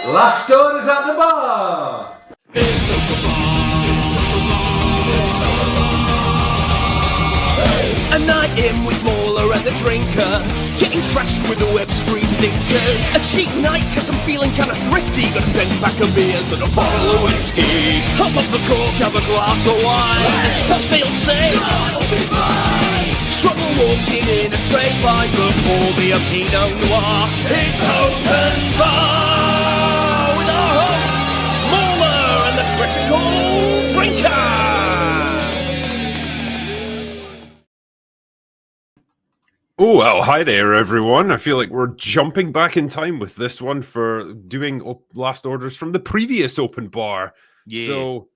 Last orders at the bar! A night in with Mauler and the drinker, getting trashed with the web screen thinkers. A cheap night cause I'm feeling kinda thrifty, got a 10-pack of beers and a bottle of whiskey. Hop off the cork, have a glass of wine. I feel safe, I'll be fine. Trouble walking in a straight line, but pour me a Pinot Noir. It's open bar with our hosts, Mauler and the critical drinker. Oh, well, hi there, everyone. I feel like we're jumping back in time with this one for doing last orders from the previous open bar. Yeah. So,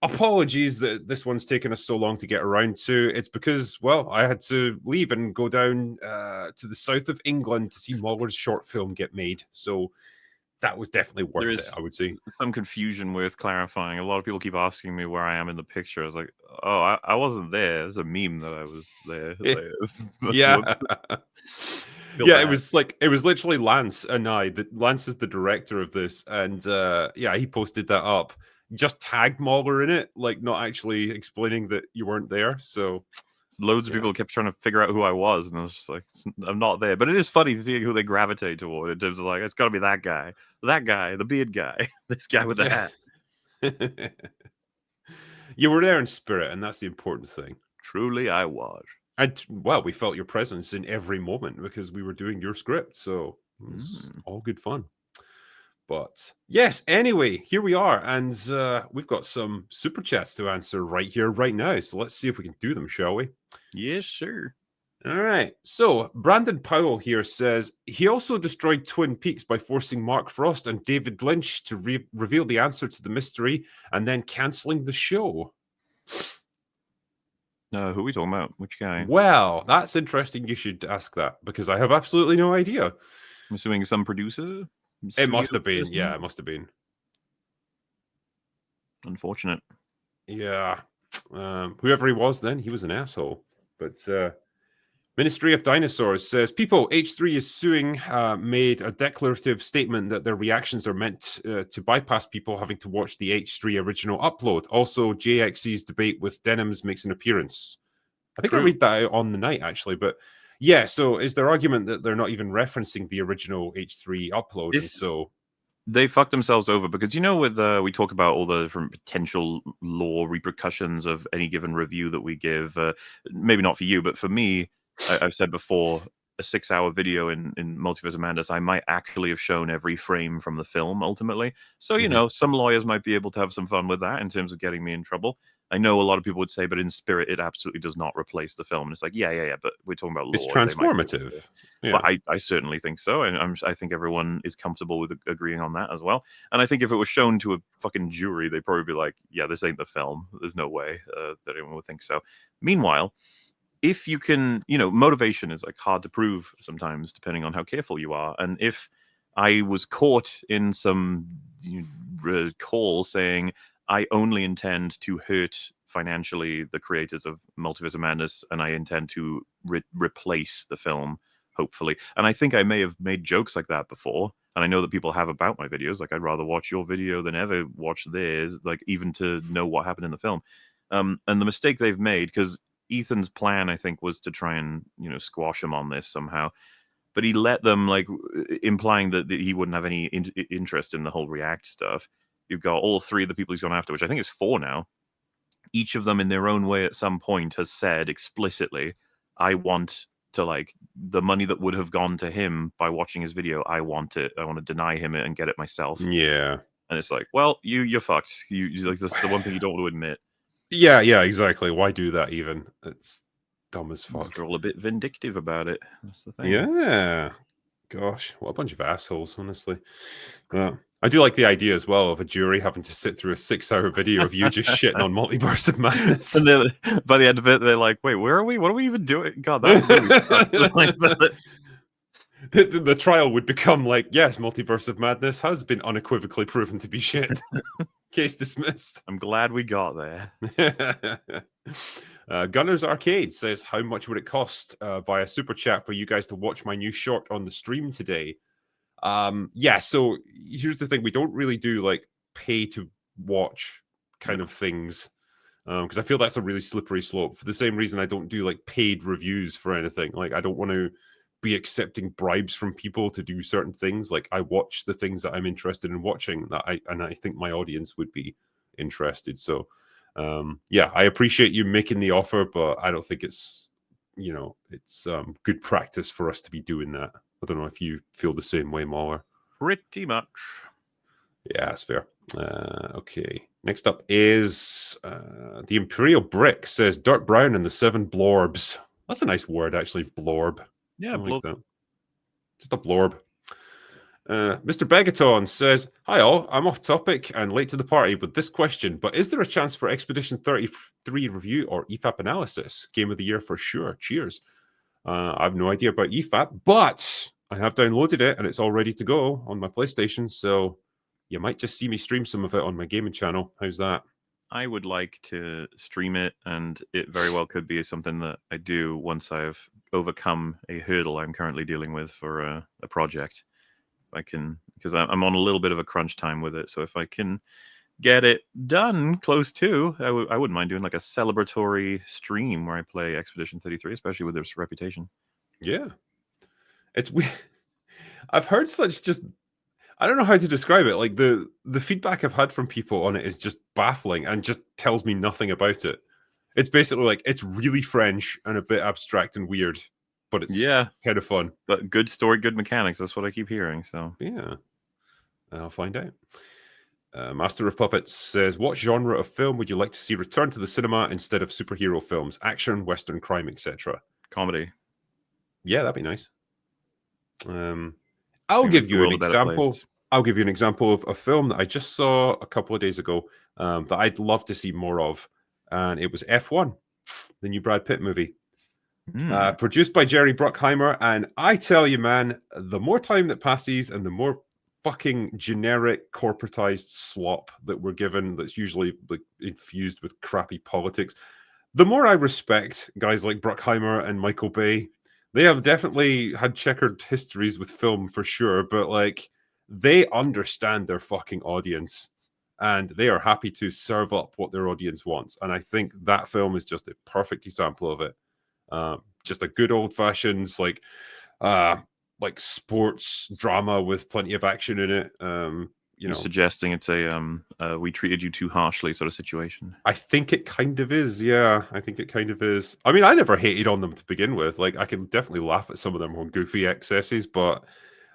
apologies that this one's taken us so long to get around to. It's because, well, I had to leave and go down to the south of England to see Mauler's short film get made. So, that was definitely worth it, I would say. Some confusion worth clarifying. A lot of people keep asking me where I am in the picture. I was like, oh, I wasn't there. It's a meme that I was there. Yeah. Yeah, it was literally Lance and I. Lance is the director of this, and yeah, he posted that up. Just tagged Mauler in it, like not actually explaining that you weren't there. So loads of people kept trying to figure out who I was, and I was just like, I'm not there. But it is funny to see who they gravitate toward in terms of like, it's got to be that guy, the beard guy, this guy with the hat. You were there in spirit, and that's the important thing. Truly, I was. And well, we felt your presence in every moment because we were doing your script, so it was all good fun. But yes, anyway, here we are, and we've got some super chats to answer right here, right now. So let's see if we can do them, shall we? Yes, sure. All right. So Brandon Powell here says he also destroyed Twin Peaks by forcing Mark Frost and David Lynch to reveal the answer to the mystery and then cancelling the show. Who are we talking about? Which guy? Well, that's interesting. You should ask that because I have absolutely no idea. I'm assuming some producer? It must have been. Yeah, it must have been. Unfortunate. Yeah. Whoever he was then, he was an asshole. But Ministry of Dinosaurs says, people, H3 is suing, made a declarative statement that their reactions are meant to bypass people having to watch the H3 original upload. Also, JXC's debate with Denims makes an appearance. I think I read that out on the night, actually. But yeah, so is their argument that they're not even referencing the original H3 upload? And so they fucked themselves over because, with we talk about all the different potential law repercussions of any given review that we give. Maybe not for you, but for me, I've said before, a 6-hour video in Multiverse of Madness, I might actually have shown every frame from the film ultimately. So, some lawyers might be able to have some fun with that in terms of getting me in trouble. I know a lot of people would say, but in spirit, it absolutely does not replace the film. And it's like, yeah, but we're talking about law. It's transformative. Yeah. But I certainly think so. And I think everyone is comfortable with agreeing on that as well. And I think if it was shown to a fucking jury, they'd probably be like, yeah, this ain't the film. There's no way that anyone would think so. Meanwhile, if you can, motivation is like hard to prove sometimes, depending on how careful you are. And if I was caught in some call saying, I only intend to hurt financially the creators of Multiverse of Madness, and I intend to replace the film, hopefully. And I think I may have made jokes like that before, and I know that people have about my videos. Like, I'd rather watch your video than ever watch theirs, like even to know what happened in the film. And the mistake they've made, because Ethan's plan, I think, was to try and, squash him on this somehow. But he let them, like, implying that he wouldn't have any interest in the whole React stuff. You've got all 3 of the people he's gone after, which I think is 4 now. Each of them in their own way at some point has said explicitly, I want to, like, the money that would have gone to him by watching his video, I want it. I want to deny him it and get it myself. Yeah. And it's like, well, you're fucked. You like, that's the one thing you don't want to admit. Yeah, exactly. Why do that even? It's dumb as fuck. They're all a bit vindictive about it. That's the thing. Yeah. Gosh, what a bunch of assholes, honestly. I do like the idea as well of a jury having to sit through a 6-hour video of you just shitting on Multiverse of Madness. And then by the end of it, they're like, wait, where are we? What are we even doing? God, that the trial would become like, yes, Multiverse of Madness has been unequivocally proven to be shit. Case dismissed. I'm glad we got there. Gunners Arcade says, how much would it cost via Super Chat for you guys to watch my new short on the stream today? Yeah, so here's the thing. We don't really do like pay to watch kind of things. Because I feel that's a really slippery slope. For the same reason I don't do like paid reviews for anything. Like I don't want to be accepting bribes from people to do certain things. Like I watch the things that I'm interested in watching that I think my audience would be interested. So yeah, I appreciate you making the offer, but I don't think it's it's good practice for us to be doing that. I don't know if you feel the same way, Mahler. Pretty much. Yeah, that's fair. Okay. Next up is the Imperial Brick says Dirt Brown and the Seven Blorbs. That's a nice word, actually. Blorb. Yeah, I like that. Just a blorb. Mr. Begaton says, "Hi all, I'm off topic and late to the party with this question, but is there a chance for Expedition 33 review or EFAP analysis? Game of the year for sure. Cheers." I have no idea about EFAP, but I have downloaded it and it's all ready to go on my PlayStation, so you might just see me stream some of it on my gaming channel. How's that? I would like to stream it, and it very well could be something that I do once I've overcome a hurdle I'm currently dealing with for a project. I can, because I'm on a little bit of a crunch time with it, so if I can get it done close to, I wouldn't mind doing like a celebratory stream where I play Expedition 33, especially with its reputation. Yeah. It's weird. I've heard such just... I don't know how to describe it. Like the feedback I've had from people on it is just baffling and just tells me nothing about it. It's basically like it's really French and a bit abstract and weird, but it's kind of fun. But good story, good mechanics. That's what I keep hearing. So yeah, I'll find out. Master of Puppets says, "What genre of film would you like to see return to the cinema instead of superhero films? Action, Western, crime, etc." Comedy. Yeah, that'd be nice. I'll give you an example. I'll give you an example of a film that I just saw a couple of days ago that I'd love to see more of. And it was F1, the new Brad Pitt movie. Produced by Jerry Bruckheimer. And I tell you, man, the more time that passes and the more fucking generic corporatized slop that we're given that's usually like infused with crappy politics, the more I respect guys like Bruckheimer and Michael Bay. They have definitely had checkered histories with film for sure, but like they understand their fucking audience and they are happy to serve up what their audience wants. And I think that film is just a perfect example of it. Just a good old fashioned like sports drama with plenty of action in it. You're suggesting it's a we treated you too harshly sort of situation. I think it kind of is, yeah. I think it kind of is. I mean, I never hated on them to begin with. Like, I can definitely laugh at some of them on goofy excesses, but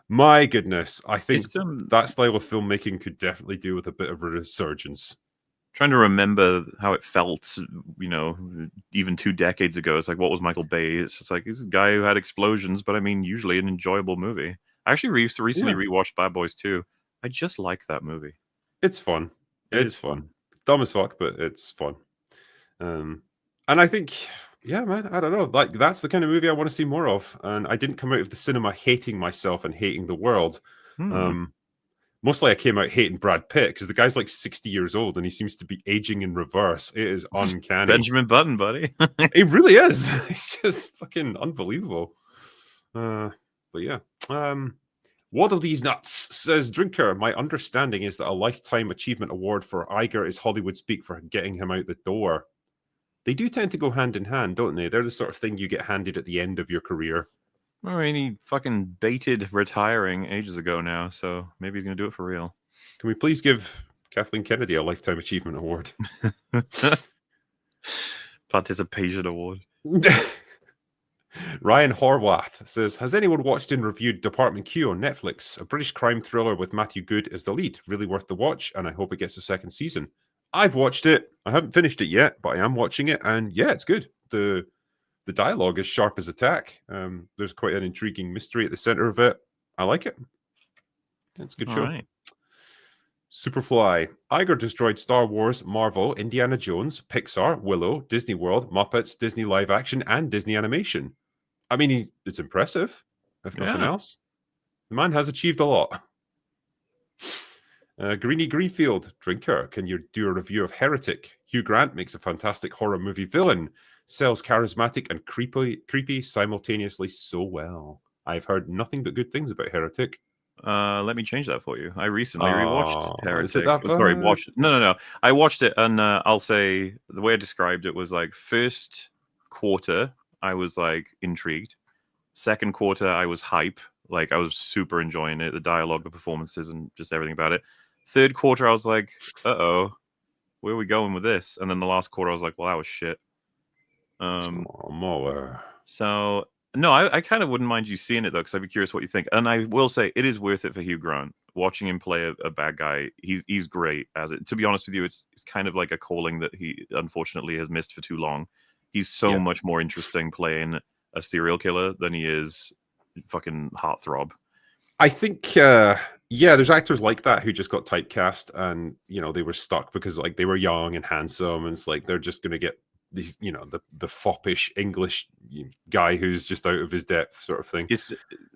my goodness, I think that style of filmmaking could definitely do with a bit of a resurgence. Trying to remember how it felt, even 2 decades ago. It's like, what was Michael Bay? It's just like, this is a guy who had explosions, but I mean, usually an enjoyable movie. I actually recently rewatched Bad Boys 2. I just like that movie. It's fun. It's fun. It's dumb as fuck, but it's fun. And I think, yeah, man, I don't know. Like, that's the kind of movie I want to see more of. And I didn't come out of the cinema hating myself and hating the world. Mostly I came out hating Brad Pitt because the guy's like 60 years old and he seems to be aging in reverse. It is uncanny. Benjamin Button, buddy. It really is. It's just fucking unbelievable. But yeah. Waddle These Nuts says, "Drinker, my understanding is that a Lifetime Achievement Award for Iger is Hollywood speak for getting him out the door." They do tend to go hand in hand, don't they? They're the sort of thing you get handed at the end of your career. I mean, he fucking baited retiring ages ago now, so maybe he's going to do it for real. Can we please give Kathleen Kennedy a Lifetime Achievement Award? Participation Award. Ryan Horwath says, "Has anyone watched and reviewed Department Q on Netflix? A British crime thriller with Matthew Good as the lead. Really worth the watch, and I hope it gets a second season." I've watched it. I haven't finished it yet, but I am watching it, and yeah, it's good. The dialogue is sharp as a tack. There's quite an intriguing mystery at the center of it. I like it. It's a good show. Right. Superfly. Iger destroyed Star Wars, Marvel, Indiana Jones, Pixar, Willow, Disney World, Muppets, Disney Live Action, and Disney Animation. I mean, it's impressive, if nothing else. The man has achieved a lot. Greeny Greenfield. Drinker, can you do a review of Heretic? Hugh Grant makes a fantastic horror movie villain. Sells charismatic and creepy simultaneously so well. I've heard nothing but good things about Heretic. Let me change that for you. I recently rewatched Oh, is it Heretic. that Sorry, bad? watched. No. I watched it, and I'll say the way I described it was like first quarter, I was like intrigued. Second quarter, I was hype. Like I was super enjoying it, the dialogue, the performances, and just everything about it. Third quarter, I was like, where are we going with this? And then the last quarter, I was like, well, that was shit. Oh, Muller. So no, I kind of wouldn't mind you seeing it though, because I'd be curious what you think. And I will say it is worth it for Hugh Grant. Watching him play a bad guy, he's great as it. To be honest with you, it's kind of like a calling that he unfortunately has missed for too long. He's so much more interesting playing a serial killer than he is fucking heartthrob. I think, there's actors like that who just got typecast, and they were stuck because like they were young and handsome, and it's like they're just going to get these, the foppish English guy who's just out of his depth sort of thing.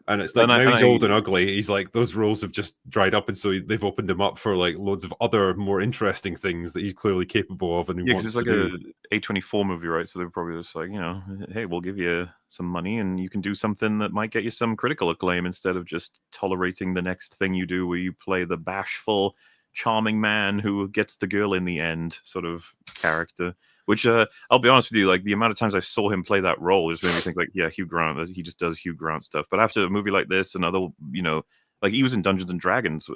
And it's like now he's old and ugly. He's like those roles have just dried up, and so they've opened him up for like loads of other more interesting things that he's clearly capable of, and he wants it's to like do. a A24 movie, right? So they're probably just like, hey, we'll give you some money and you can do something that might get you some critical acclaim instead of just tolerating the next thing you do where you play the bashful, charming man who gets the girl in the end sort of character. Which I'll be honest with you, like the amount of times I saw him play that role just made me think like, yeah, Hugh Grant, he just does Hugh Grant stuff. But after a movie like this and other, like he was in Dungeons and Dragons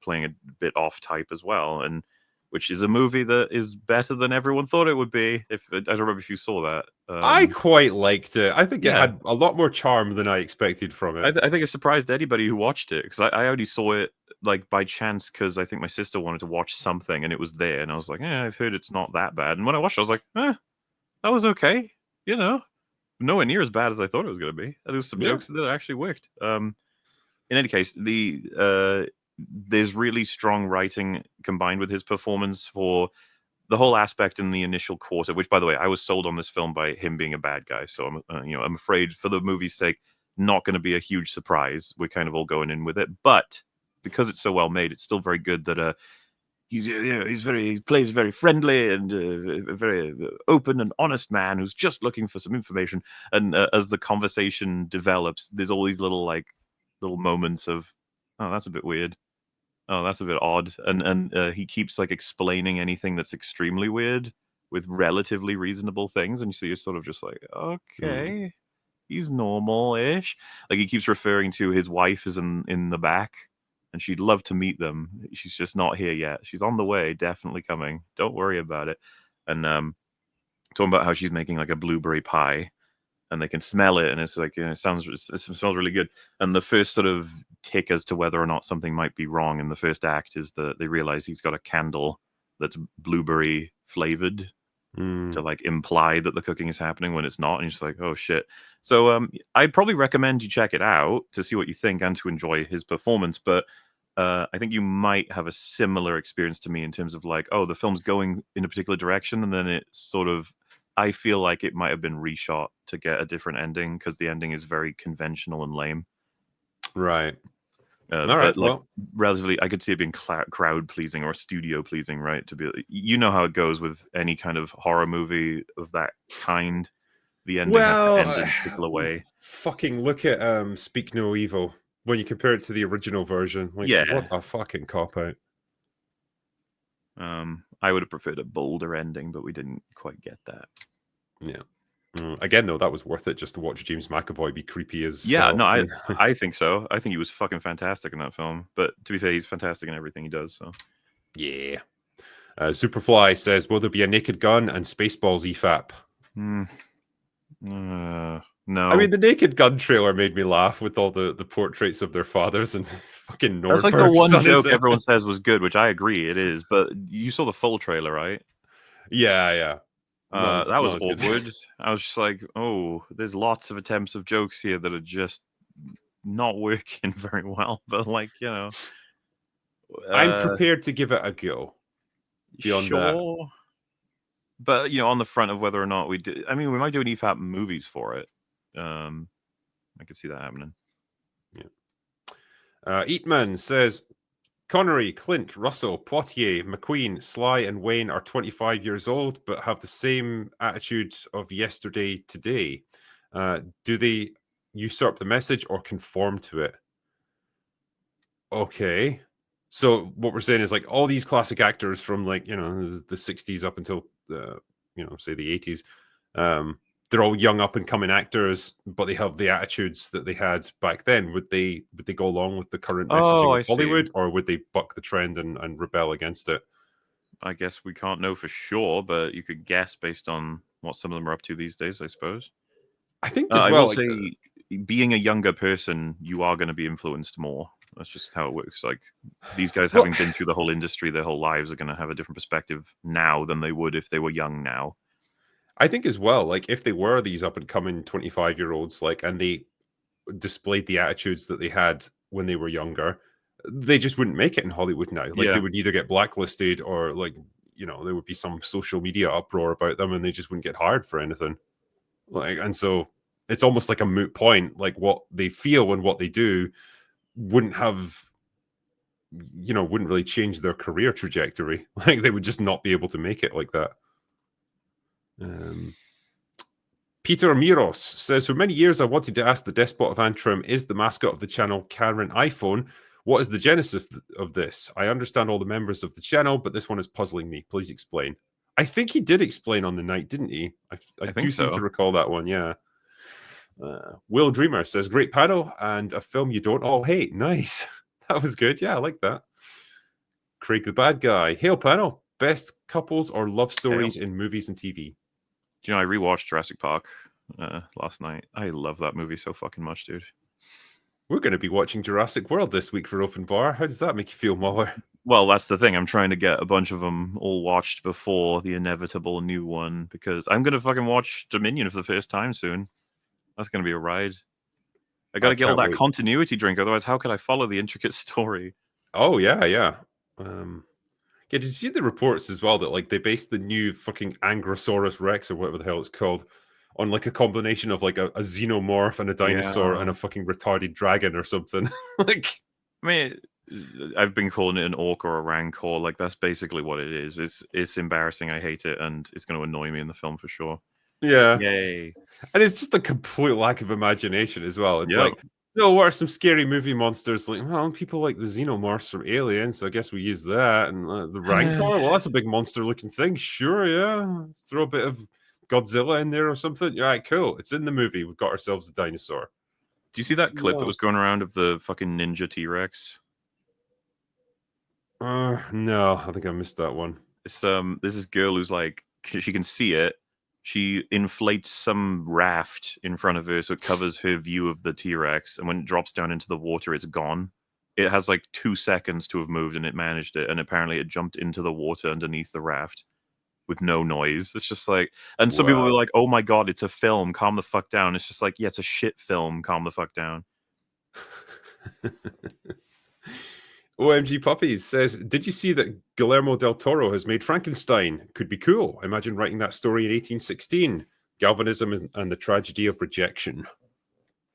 playing a bit off type as well, and which is a movie that is better than everyone thought it would be. I don't remember if you saw that. I quite liked it. I think it had a lot more charm than I expected from it. I think it surprised anybody who watched it, because I only saw it like by chance because I think my sister wanted to watch something and it was there, and I was like, I've heard it's not that bad. And when I watched it, I was like, that was okay. Nowhere near as bad as I thought it was going to be. There was some jokes that actually worked. In any case, there's really strong writing combined with his performance for the whole aspect in the initial quarter, which, by the way, I was sold on this film by him being a bad guy. So I'm afraid for the movie's sake, not going to be a huge surprise. We're kind of all going in with it, but because it's so well made, it's still very good that he plays very friendly and a very open and honest man who's just looking for some information. And as the conversation develops, there's all these little moments of, oh, that's a bit weird. Oh, that's a bit odd. And he keeps like explaining anything that's extremely weird with relatively reasonable things. And so you're sort of just like, okay, he's normal-ish. Like he keeps referring to his wife is in the back and she'd love to meet them. She's just not here yet. She's on the way, definitely coming. Don't worry about it. And talking about how she's making like a blueberry pie. And they can smell it, and it's like, it smells really good. And the first sort of tick as to whether or not something might be wrong in the first act is that they realize he's got a candle that's blueberry flavored to like imply that the cooking is happening when it's not, and you're just like, oh shit. So I'd probably recommend you check it out to see what you think and to enjoy his performance. But I think you might have a similar experience to me in terms of like, oh, the film's going in a particular direction, and then it sort of, I feel like it might have been reshot to get a different ending because the ending is very conventional and lame. Right. All right. Like, relatively, I could see it being crowd pleasing or studio pleasing, right? To be, how it goes with any kind of horror movie of that kind. The ending has to end in a particular way. Fucking look at Speak No Evil when you compare it to the original version. Like, what a fucking cop out. I would have preferred a bolder ending, but we didn't quite get that. Yeah. Again, though, that was worth it just to watch James McAvoy be creepy as hell. No, I think so. I think he was fucking fantastic in that film. But to be fair, he's fantastic in everything he does. So yeah. Superfly says, "Will there be a Naked Gun and Spaceballs EFAP?" No. I mean, the Naked Gun trailer made me laugh with all the portraits of their fathers and fucking Nordberg's. That's like the one joke everyone says was good, which I agree it is. But you saw the full trailer, right? Yeah. That was awkward. I was just like, oh, there's lots of attempts of jokes here that are just not working very well. But like, I'm prepared to give it a go. Beyond that. But on the front of whether or not we did, I mean, we might do an EFAP movies for it. I could see that happening. Yeah. Eatman says, Connery, Clint, Russell, Poitier, McQueen, Sly, and Wayne are 25 years old, but have the same attitude of yesterday today. Do they usurp the message or conform to it? Okay. So what we're saying is like all these classic actors from like, you know, the 60s up until you know, say the 80s. They're all young up and coming actors, but they have the attitudes that they had back then. Would they go along with the current Oh, messaging I of see. Hollywood, or would they buck the trend and rebel against it? I guess we can't know for sure, but you could guess based on what some of them are up to these days, I suppose. I think as I well, will like say, being a younger person, you are going to be influenced more. That's just how it works. Like these guys, well, having been through the whole industry their whole lives, are going to have a different perspective now than they would if they were young now. I think as well, like if they were these up and coming 25-year-olds, like, and they displayed the attitudes that they had when they were younger, they just wouldn't make it in Hollywood now. Like they Yeah. would either get blacklisted or like, you know, there would be some social media uproar about them and they just wouldn't get hired for anything. Like, and so it's almost like a moot point. Like what they feel and what they do wouldn't have, you know, wouldn't really change their career trajectory. Like they would just not be able to make it like that. Peter Miros says, for many years, I wanted to ask the Despot of Antrim, is the mascot of the channel Karen iPhone? What is the genesis of this? I understand all the members of the channel, but this one is puzzling me. Please explain. I think he did explain on the night, didn't he? I do think seem so. to recall that one, yeah. Will Dreamer says, great panel and a film you don't all hate. Nice. That was good. Yeah, I like that. Craig the Bad Guy. Hail panel. Best couples or love stories in movies and TV. Do you know, I rewatched Jurassic Park last night. I love that movie so fucking much, dude. We're going to be watching Jurassic World this week for Open Bar. How does that make you feel, Muller? Well, that's the thing. I'm trying to get a bunch of them all watched before the inevitable new one because I'm going to fucking watch Dominion for the first time soon. That's going to be a ride. I got to get all that continuity drink. Otherwise, how could I follow the intricate story? Oh, yeah, yeah. Yeah, did you see the reports as well that like they based the new fucking Angrosaurus Rex or whatever the hell it's called on like a combination of like a xenomorph and a dinosaur and a fucking retarded dragon or something? Like, I mean, I've been calling it an orc or a rancor. Like that's basically what it is. It's embarrassing. I hate it, and it's going to annoy me in the film for sure. yeah, Yay! And it's just a complete lack of imagination as well. It's Yeah. like, no, what are some scary movie monsters? Like, well, people like the xenomorphs from Alien, so I guess we use that. And the Rancor, well, that's a big monster-looking thing. Sure, yeah. Throw a bit of Godzilla in there or something. Yeah, right, cool. It's in the movie. We've got ourselves a dinosaur. Do you see that clip that was going around of the fucking ninja T-Rex? No, I think I missed that one. It's there's this girl who's like, she can see it. She inflates some raft in front of her so it covers her view of the T-Rex, and when it drops down into the water, it's gone. It has like 2 seconds to have moved, and it managed it, and apparently it jumped into the water underneath the raft with no noise. It's just like, and some people were like, oh my god, it's a film, calm the fuck down. It's just like, yeah, it's a shit film, calm the fuck down. OMG Puppies says, did you see that Guillermo del Toro has made Frankenstein? Could be cool. Imagine writing that story in 1816. Galvanism and the tragedy of rejection.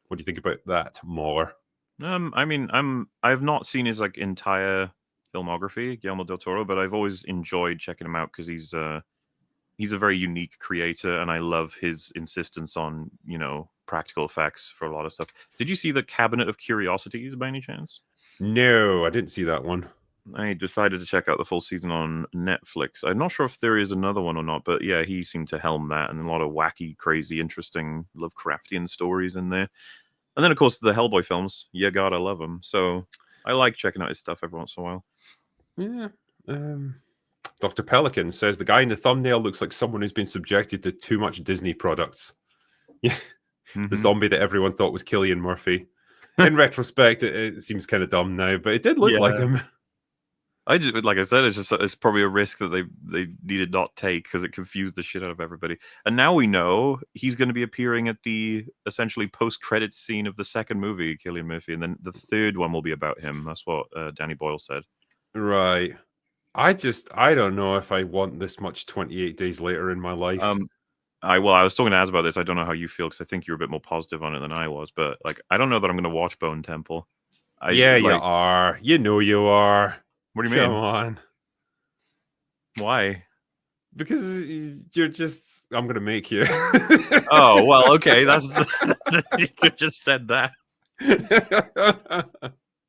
What do you think about that, more? I mean, I've not seen his like entire filmography, Guillermo del Toro, but I've always enjoyed checking him out because he's a very unique creator, and I love his insistence on, you know, practical effects for a lot of stuff. Did you see the Cabinet of Curiosities by any chance? No, I didn't see that one. I decided to check out the full season on Netflix. I'm not sure if there is another one or not, but yeah, he seemed to helm that, and a lot of wacky, crazy, interesting Lovecraftian stories in there. And then, of course, the Hellboy films. You gotta love them. So I like checking out his stuff every once in a while. Yeah. Dr. Pelican says the guy in the thumbnail looks like someone who's been subjected to too much Disney products. Yeah, the zombie that everyone thought was Cillian Murphy. In retrospect, it seems kind of dumb now, but it did look like him. I just, like I said, it's probably a risk that they needed not take because it confused the shit out of everybody. And now we know he's going to be appearing at the essentially post-credits scene of the second movie, Cillian Murphy, and then the third one will be about him. That's what Danny Boyle said. Right. I don't know if I want this much 28 Days Later in my life. I was talking to Az about this. I don't know how you feel because I think you're a bit more positive on it than I was, but like I don't know that I'm going to watch Bone Temple. You are. You know you are. What do you mean? Come on. Why? Because you're just. I'm going to make you. Oh well, okay. That's you just said that.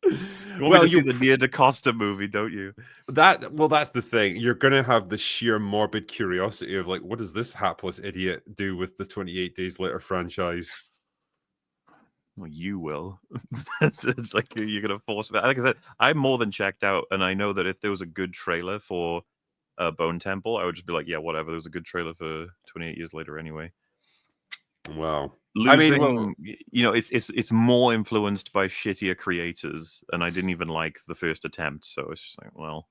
You want me to see the Nia DaCosta movie, don't you? That's the thing. You're gonna have the sheer morbid curiosity of like, what does this hapless idiot do with the 28 Days Later franchise? Well, you will. It's like you're gonna force me. Like I said, I'm more than checked out, and I know that if there was a good trailer for Bone Temple, I would just be like, yeah, whatever. There was a good trailer for 28 Years Later anyway. Wow. Losing, it's more influenced by shittier creators, and I didn't even like the first attempt, so it's just like, well,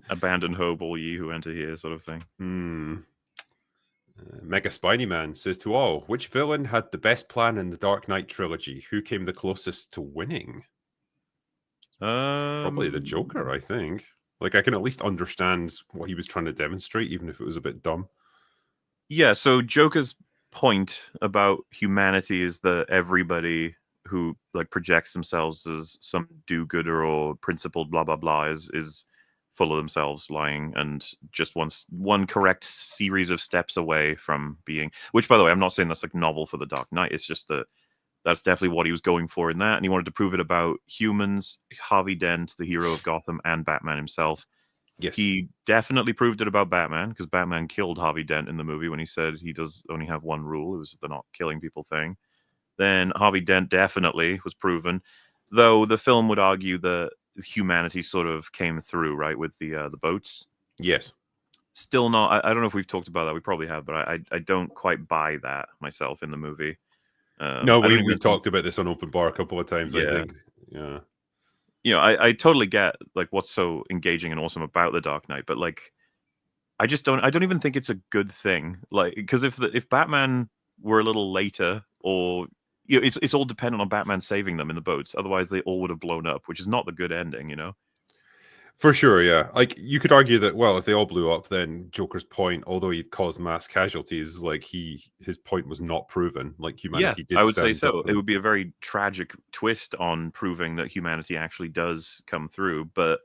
abandon hope, all ye who enter here, sort of thing. Mega Spiny Man says to all, which villain had the best plan in the Dark Knight trilogy? Who came the closest to winning? Probably the Joker, I think. Like, I can at least understand what he was trying to demonstrate, even if it was a bit dumb. Yeah, so Joker's point about humanity is that everybody who like projects themselves as some do-gooder or principled blah blah blah is full of themselves, lying, and just one correct series of steps away from being, which by the way, I'm not saying that's like novel for the Dark Knight, it's just that that's definitely what he was going for in that, and he wanted to prove it about humans, Harvey Dent, the hero of Gotham, and Batman himself. Yes. He definitely proved it about Batman, because Batman killed Harvey Dent in the movie when he said he does only have one rule. It was the not killing people thing. Then Harvey Dent definitely was proven, though the film would argue that humanity sort of came through, right, with the boats. Yes. Still not. I don't know if we've talked about that. We probably have, but I don't quite buy that myself in the movie. No, we talked about this on Open Bar a couple of times, Yeah. I think. Yeah. You know, I totally get like what's so engaging and awesome about the Dark Knight, but like I don't even think it's a good thing. Like, because if Batman were a little later, or you know, it's all dependent on Batman saving them in the boats. Otherwise, they all would have blown up, which is not the good ending, you know. For sure, yeah. Like, you could argue that, well, if they all blew up, then Joker's point, although he caused mass casualties, like his point was not proven. Like, humanity did. I would say stand so. up. It would be a very tragic twist on proving that humanity actually does come through. But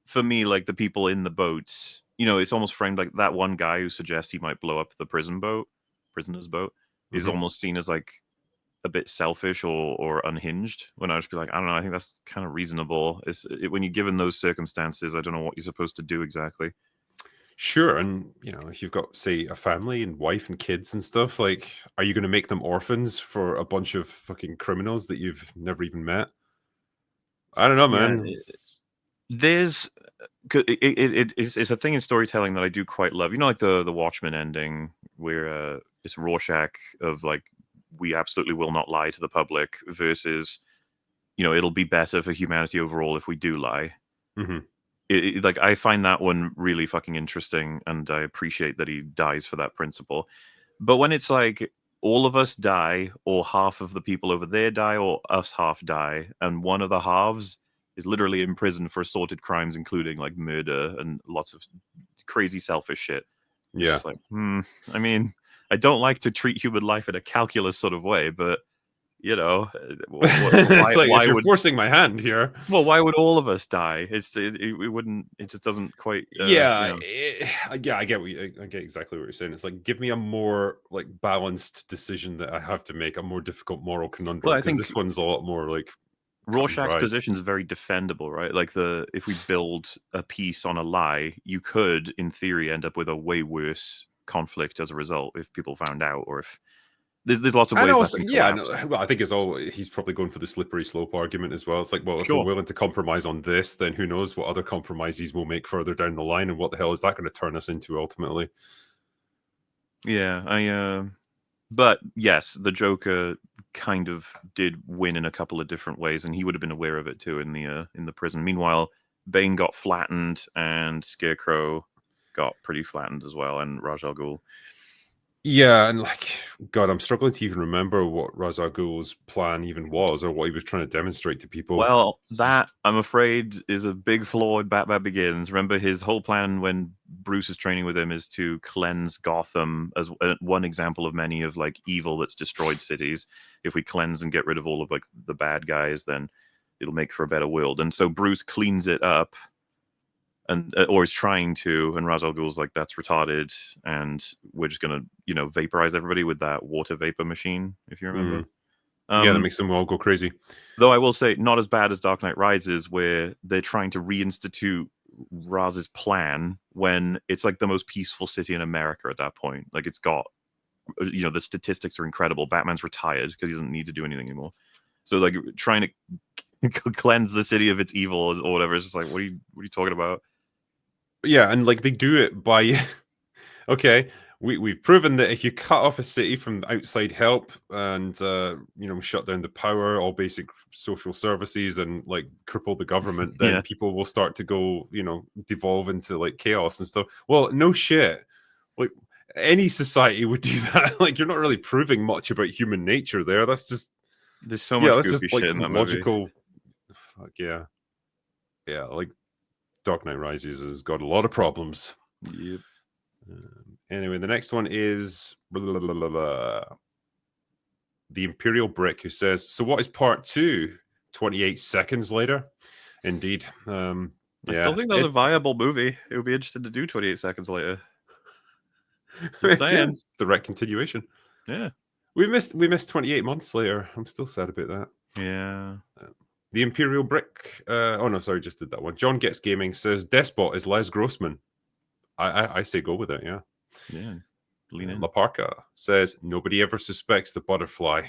for me, like the people in the boats, you know, it's almost framed like that one guy who suggests he might blow up the prisoner's boat, is almost seen as like a bit selfish or unhinged. When I would just be like, I don't know, I think that's kind of reasonable. When you're given those circumstances, I don't know what you're supposed to do exactly. Sure, and you know, if you've got, say, a family and wife and kids and stuff, like, are you going to make them orphans for a bunch of fucking criminals that you've never even met? I don't know, man. There's it's a thing in storytelling that I do quite love. You know, like the Watchmen ending where it's Rorschach of like, we absolutely will not lie to the public versus, you know, it'll be better for humanity overall if we do lie. Like, I find that one really fucking interesting, and I appreciate that he dies for that principle. But when it's like all of us die, or half of the people over there die, or us half die, and one of the halves is literally in prison for assorted crimes, including like murder and lots of crazy selfish shit. It's just like, I mean, I don't like to treat human life in a calculus sort of way, but you know, it's like, if you're forcing my hand here. Well, why would all of us die? It wouldn't. It just doesn't quite. Yeah, I get I get exactly what you're saying. It's like, give me a more like balanced decision that I have to make, a more difficult moral conundrum. Well, I think this one's a lot more like Rorschach's position is very defendable, right? Like if we build a piece on a lie, you could, in theory, end up with a way worse conflict as a result if people found out, or if there's lots of ways. Also, well, I think he's probably going for the slippery slope argument as well. It's like, well, if we're willing to compromise on this, then who knows what other compromises we'll make further down the line, and what the hell is that going to turn us into ultimately? Yeah, but yes, the Joker kind of did win in a couple of different ways, and he would have been aware of it too in the prison. Meanwhile, Bane got flattened, and Scarecrow got pretty flattened as well, and Ra's al Ghul. Yeah, and like, God, I'm struggling to even remember what Ra's al Ghul's plan even was, or what he was trying to demonstrate to people. Well, that, I'm afraid, is a big flaw in Batman Begins. Remember, his whole plan when Bruce is training with him is to cleanse Gotham as one example of many of like evil that's destroyed cities. If we cleanse and get rid of all of like the bad guys, then it'll make for a better world. And so Bruce cleans it up, and or is trying to, and Ra's al Ghul's like, that's retarded, and we're just gonna, you know, vaporize everybody with that water vapor machine, if you remember. Yeah, that makes them all go crazy. Though I will say, not as bad as Dark Knight Rises, where they're trying to reinstitute Raz's plan when it's like the most peaceful city in America at that point. Like it's got, the statistics are incredible. Batman's retired because he doesn't need to do anything anymore. So like trying to cleanse the city of its evil or whatever. It's just like, what are you talking about? Yeah, and like they do it by okay, we've proven that if you cut off a city from outside help and shut down the power, all basic social services, and like cripple the government, then Yeah. people will start to go, devolve into like chaos and stuff. Well, no shit. Like any society would do that. Like you're not really proving much about human nature there. That's just There's so much that's goofy just like shit in that logical. Fuck yeah, yeah. Like Dark Knight Rises has got a lot of problems. movie. Yep. Anyway, the next one is the Imperial Brick, who says, "So what is part 2? 28 seconds later." Indeed. I still think that's a viable movie. It would be interesting to do 28 seconds later. Just saying. It's direct continuation. Yeah. We missed 28 months later. I'm still sad about that. Yeah. The Imperial Brick. Oh no, sorry, just did that one. John Gets Gaming says Despot is Les Grossman. I say go with it. Yeah. Yeah. Lean in. La Parca says nobody ever suspects the butterfly.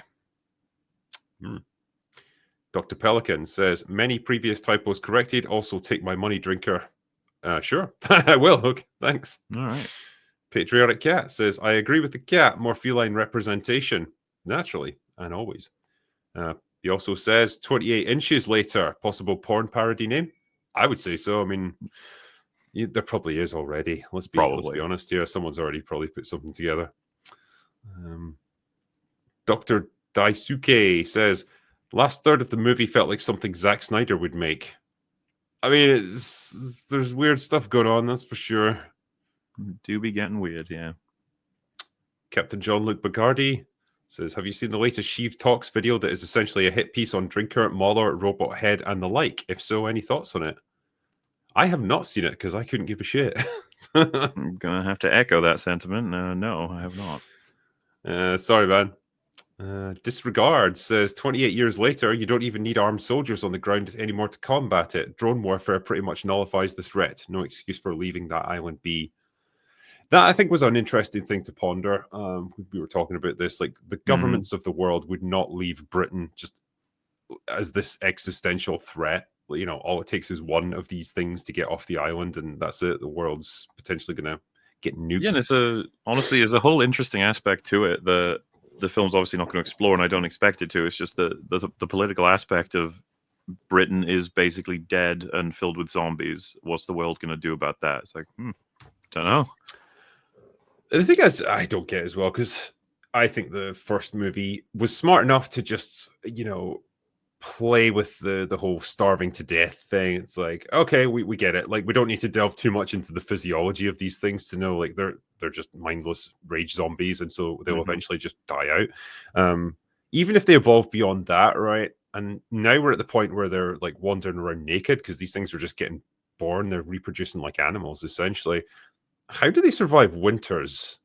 Dr. Pelican says many previous typos corrected. Also take my money, drinker. Sure, I will. Okay, thanks. All right. Patriotic Cat says I agree with the cat. More feline representation, naturally and always. He also says 28 inches later. Possible porn parody name? I would say so. I mean, there probably is already. Let's be honest here. Someone's already probably put something together. Dr. Daisuke says, last third of the movie felt like something Zack Snyder would make. I mean, there's weird stuff going on, that's for sure. Do be getting weird, yeah. Captain John-Luc Bagardi says, have you seen the latest Sheev Talks video that is essentially a hit piece on Drinker, Mauler, Robot Head, and the like? If so, any thoughts on it? I have not seen it because I couldn't give a shit. I'm going to have to echo that sentiment. No, I have not. Sorry, man. Disregard says 28 years later, you don't even need armed soldiers on the ground anymore to combat it. Drone warfare pretty much nullifies the threat. No excuse for leaving that island be. That, I think, was an interesting thing to ponder. We were talking about this. Like, the governments of the world would not leave Britain just as this existential threat. All it takes is one of these things to get off the island, and that's it. The world's potentially going to get nuked. Yeah, and honestly, there's a whole interesting aspect to it. The film's obviously not going to explore, and I don't expect it to. It's just the political aspect of Britain is basically dead and filled with zombies. What's the world going to do about that? It's like, don't know. The thing is, I don't get as well, because I think the first movie was smart enough to just, play with the whole starving to death thing. It's like, okay, we get it. Like, we don't need to delve too much into the physiology of these things to know, like, they're just mindless rage zombies, and so they'll eventually just die out. Even if they evolve beyond that, right? And now we're at the point where they're like wandering around naked because these things are just getting born. They're reproducing like animals, essentially. How do they survive winters?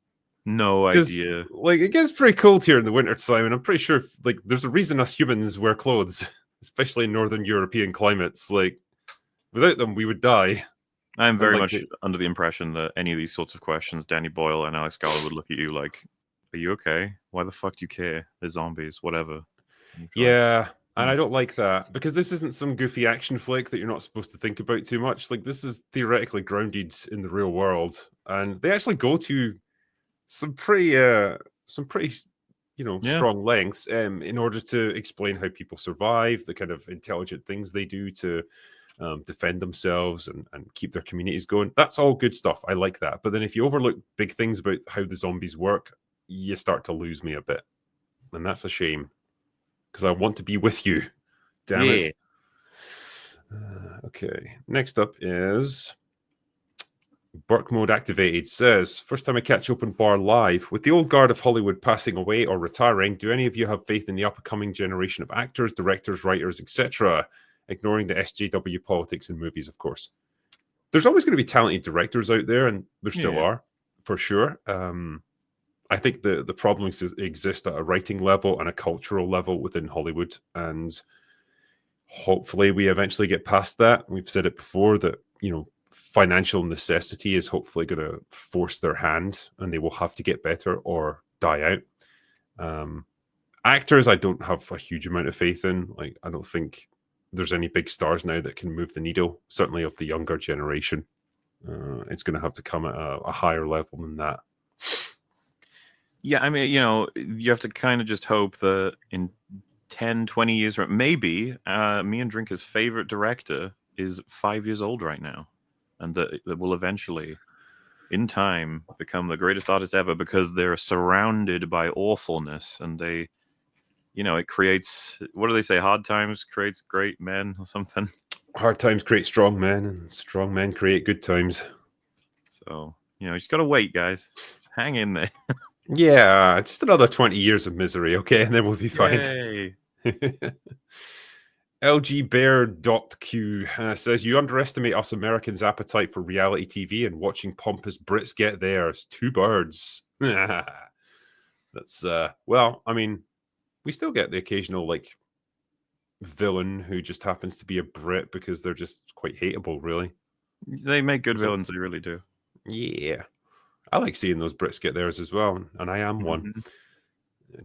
No idea. Like, it gets pretty cold here in the winter time, and I'm pretty sure like there's a reason us humans wear clothes, especially in northern European climates. Like, without them, we would die. I'm very much under the impression that any of these sorts of questions, Danny Boyle and Alex Garland would look at you like, "Are you okay? Why the fuck do you care? They're zombies, whatever." Yeah, and I don't like that, because this isn't some goofy action flick that you're not supposed to think about too much. Like, this is theoretically grounded in the real world, and they actually go to some pretty strong lengths in order to explain how people survive, the kind of intelligent things they do to defend themselves and keep their communities going. That's all good stuff. I like that. But then if you overlook big things about how the zombies work, you start to lose me a bit, and that's a shame, because I want to be with you. Damn it. Okay, next up is Burke Mode Activated. Says, first time I catch Open Bar live. With the old guard of Hollywood passing away or retiring, do any of you have faith in the upcoming generation of actors, directors, writers, etc.? Ignoring the SJW politics in movies, of course. There's always going to be talented directors out there, and there still are, for sure. I think the problems exist at a writing level and a cultural level within Hollywood, and hopefully we eventually get past that. We've said it before that, you know, financial necessity is hopefully going to force their hand, and they will have to get better or die out. Actors, I don't have a huge amount of faith in. Like, I don't think there's any big stars now that can move the needle, certainly of the younger generation. It's going to have to come at a higher level than that. Yeah, I mean, you know, you have to kind of just hope that in 10, 20 years, or maybe me and Drinker's favorite director is 5 years old right now, and that will eventually, in time, become the greatest artist ever because they're surrounded by awfulness, and they, you know, it creates, what do they say? Hard times creates great men or something. Hard times create strong men, and strong men create good times. So, you know, you just got to wait, guys. Just hang in there. Yeah, just another 20 years of misery, okay? And then we'll be fine. Yay. LGBear.q says, you underestimate us Americans' appetite for reality TV and watching pompous Brits get theirs. Two birds. That's, well, I mean, we still get the occasional, like, villain who just happens to be a Brit because they're just quite hateable, really. They make good villains, they really do. Yeah. I like seeing those Brits get theirs as well, and I am one.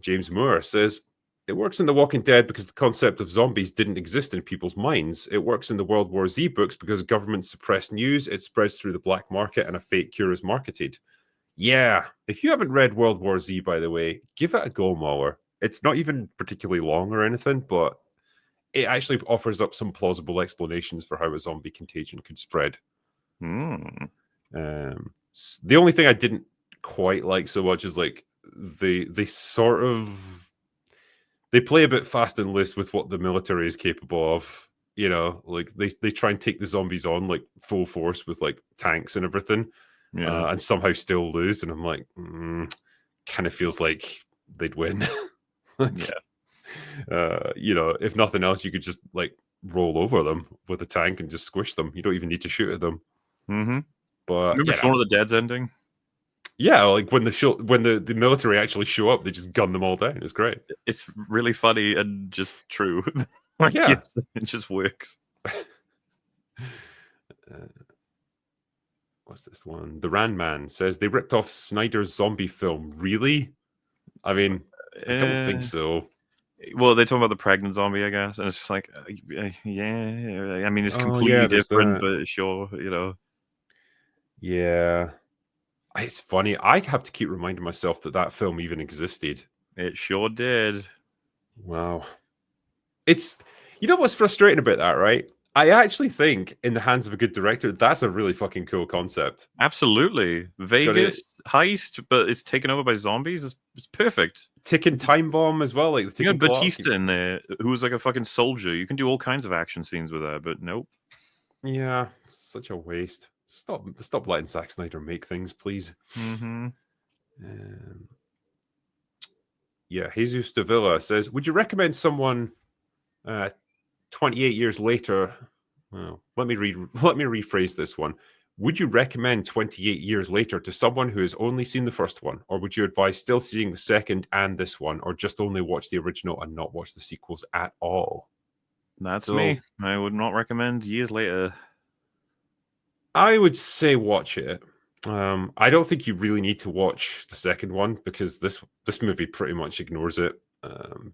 James Moore says, it works in The Walking Dead because the concept of zombies didn't exist in people's minds. It works in the World War Z books because governments suppress news, it spreads through the black market, and a fake cure is marketed. Yeah, if you haven't read World War Z, by the way, give it a go, Mauler. It's not even particularly long or anything, but it actually offers up some plausible explanations for how a zombie contagion could spread. The only thing I didn't quite like so much is like they sort of they play a bit fast and loose with what the military is capable of. You know, like they try and take the zombies on like full force with like tanks and everything, and somehow still lose. And I'm like, kind of feels like they'd win. You know, if nothing else, you could just like roll over them with a tank and just squish them. You don't even need to shoot at them. But remember Shaun of the Dead's ending? Yeah, like when the military actually show up, they just gun them all down. It's great. It's really funny and just true. Yeah, it just works. What's this one? The Randman says they ripped off Snyder's zombie film. Really? I mean, I don't think so. Well, they talk about the pregnant zombie, I guess, and it's just like, yeah. I mean, it's completely different, but sure, you know. Yeah, it's funny. I have to keep reminding myself that film even existed. It sure did. Wow. It's, you know what's frustrating about that, right? I actually think in the hands of a good director, that's a really fucking cool concept. Absolutely. Vegas heist, but it's taken over by zombies. It's perfect. Ticking time bomb as well. Like the you had Batista in there, who was like a fucking soldier. You can do all kinds of action scenes with that, but nope. Yeah, such a waste. Stop letting Zack Snyder make things, please. Yeah, Jesus de Villa says, would you recommend someone 28 years later? Well, let me rephrase this one. Would you recommend 28 years later to someone who has only seen the first one, or would you advise still seeing the second and this one, or just only watch the original and not watch the sequels at all? That's me. I would not recommend years later. I would say watch it. I don't think you really need to watch the second one because this movie pretty much ignores it.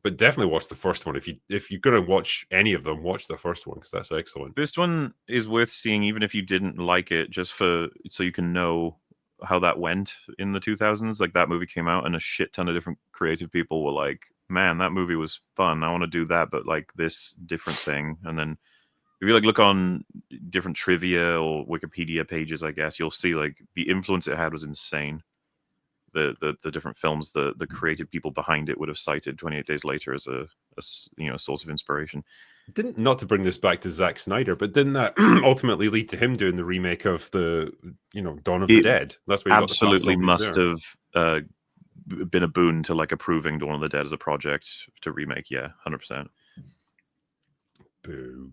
But definitely watch the first one. If you're going to watch any of them, watch the first one because that's excellent. First one is worth seeing even if you didn't like it, just so you can know how that went in the 2000s. Like, that movie came out and a shit ton of different creative people were like, man, that movie was fun. I want to do that, but like this different thing. And then if you like look on different trivia or Wikipedia pages, I guess, you'll see like the influence it had was insane. The different films the creative people behind it would have cited 28 Days Later as a source of inspiration. Not to bring this back to Zack Snyder, but didn't that ultimately lead to him doing the remake of the Dawn of the Dead? That's where absolutely must have been a boon to like approving Dawn of the Dead as a project to remake. Yeah, 100%. Boo.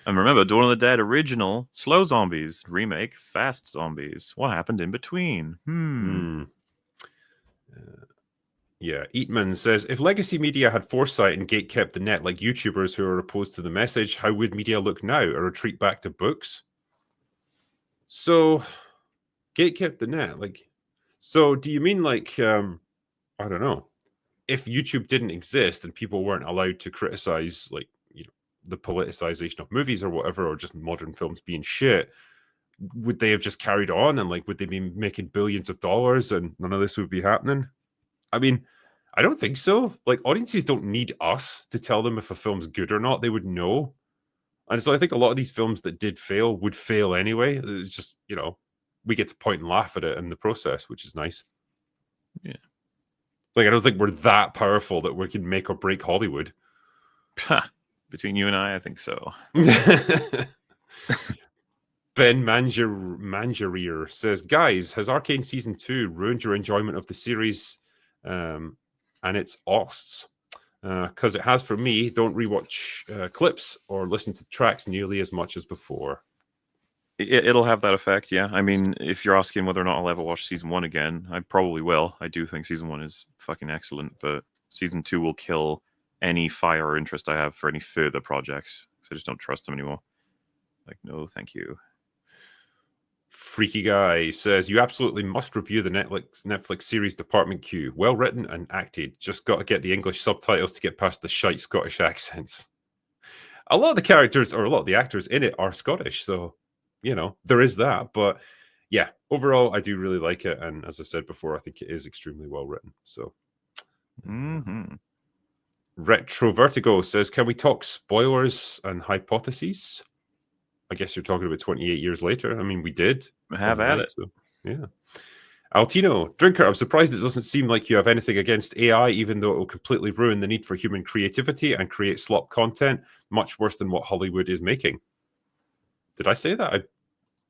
And remember, Dawn of the Dead original, slow zombies. Remake, fast zombies. What happened in between? Yeah, Eatman says, if legacy media had foresight and gatekept the net like YouTubers who are opposed to the message, how would media look now? A retreat back to books? So, gatekept the net, like, so do you mean like, I don't know, if YouTube didn't exist and people weren't allowed to criticize, like, you know, the politicization of movies or whatever, or just modern films being shit, would they have just carried on and like, would they be making billions of dollars and none of this would be happening? I mean, I don't think so. Like, audiences don't need us to tell them if a film's good or not. They would know. And so I think a lot of these films that did fail would fail anyway. It's just, you know, we get to point and laugh at it in the process, which is nice. Yeah. Like, I don't think we're that powerful that we can make or break Hollywood. Between you and I think so. Ben Manjarier says, guys, has Arcane Season 2 ruined your enjoyment of the series and its osts? Because it has for me. Don't rewatch clips or listen to tracks nearly as much as before. It'll have that effect, yeah. I mean, if you're asking whether or not I'll ever watch Season 1 again, I probably will. I do think Season 1 is fucking excellent, but Season 2 will kill any fire or interest I have for any further projects. So I just don't trust them anymore. Like, no, thank you. Freaky Guy says, you absolutely must review the Netflix series Department Q. Well written and acted. Just got to get the English subtitles to get past the shite Scottish accents. A lot of the characters, or a lot of the actors in it, are Scottish, so, you know, there is that. But yeah, overall, I do really like it. And as I said before, I think it is extremely well written. So, Retro Vertigo says, can we talk spoilers and hypotheses? I guess you're talking about 28 years later. I mean, we did. Have at it. So, yeah. Altino, Drinker, I'm surprised it doesn't seem like you have anything against AI, even though it will completely ruin the need for human creativity and create slop content, much worse than what Hollywood is making. Did I say that? I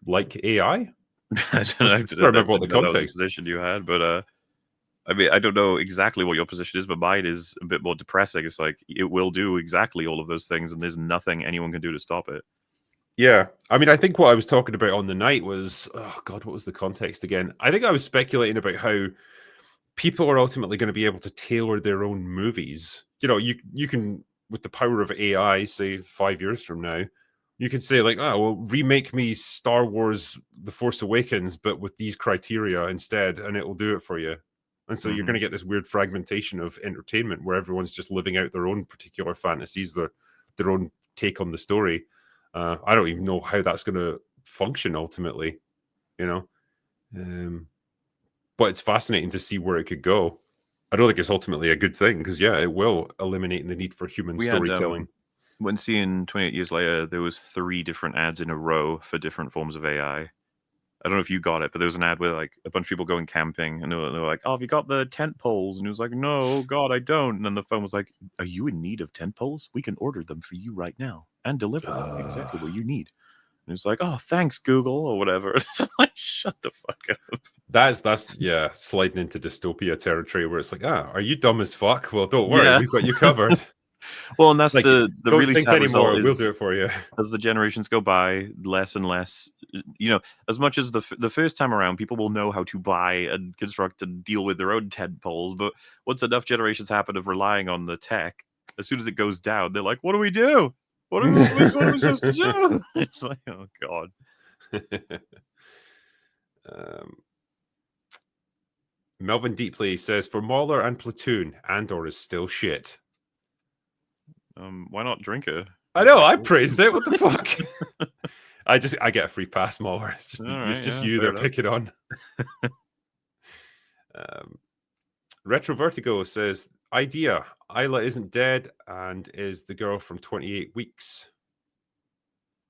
like AI? I don't know. I remember what the That was context. the position you had, but I mean, I don't know exactly what your position is, but mine is a bit more depressing. It's like it will do exactly all of those things, and there's nothing anyone can do to stop it. Yeah. I mean, I think what I was talking about on the night was, oh God, what was the context again? I think I was speculating about how people are ultimately going to be able to tailor their own movies. You know, you can, with the power of AI, say 5 years from now, you could say like, oh, well, remake me Star Wars The Force Awakens, but with these criteria instead, and it will do it for you. And so you're going to get this weird fragmentation of entertainment where everyone's just living out their own particular fantasies, their own take on the story. I don't even know how that's going to function ultimately, you know. But it's fascinating to see where it could go. I don't think it's ultimately a good thing because, yeah, it will eliminate the need for human storytelling. When seeing 28 years later, there was 3 different ads in a row for different forms of AI. I don't know if you got it, but there was an ad where like a bunch of people going camping, and they were like, "Oh, have you got the tent poles?" And he was like, "No, God, I don't." And then the phone was like, "Are you in need of tent poles? We can order them for you right now and deliver them exactly what you need." And it's like, "Oh, thanks, Google," or whatever. It's like, shut the fuck up. That's sliding into dystopia territory where it's like, are you dumb as fuck? Well, don't worry, we've got you covered. Well, and that's like, the don't really think sad anymore. result We'll is, do it for you. as the generations go by, less and less. You know, as much as the first time around, people will know how to buy and construct and deal with their own tent poles. But once enough generations happen of relying on the tech, as soon as it goes down, they're like, "What do we do? What are we supposed to do?" It's like, oh God. Melvin Deeply says, for Mauler and Platoon, Andor is still shit. Why not Drinker? I know, I praised it. What the fuck? I get a free pass, Mauler. It's just you they're picking on. Retro Vertigo says, idea, Isla isn't dead and is the girl from 28 Weeks.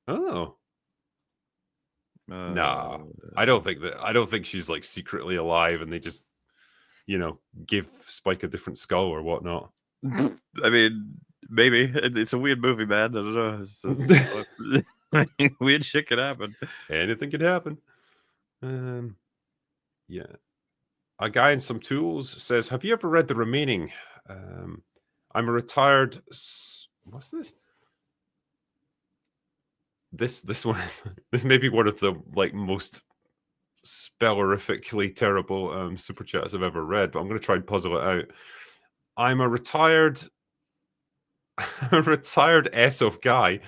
Oh. Nah, I don't think she's like secretly alive and they just, you know, give Spike a different skull or whatnot. I mean, maybe. It's a weird movie, man. I don't know. It's just, weird shit could happen. Anything could happen. Yeah. A guy in some tools says, have you ever read The Remaining? I'm a retired... What's this? This one is... This may be one of the like most spellerifically terrible super chats I've ever read, but I'm going to try and puzzle it out. I'm a retired SOF guy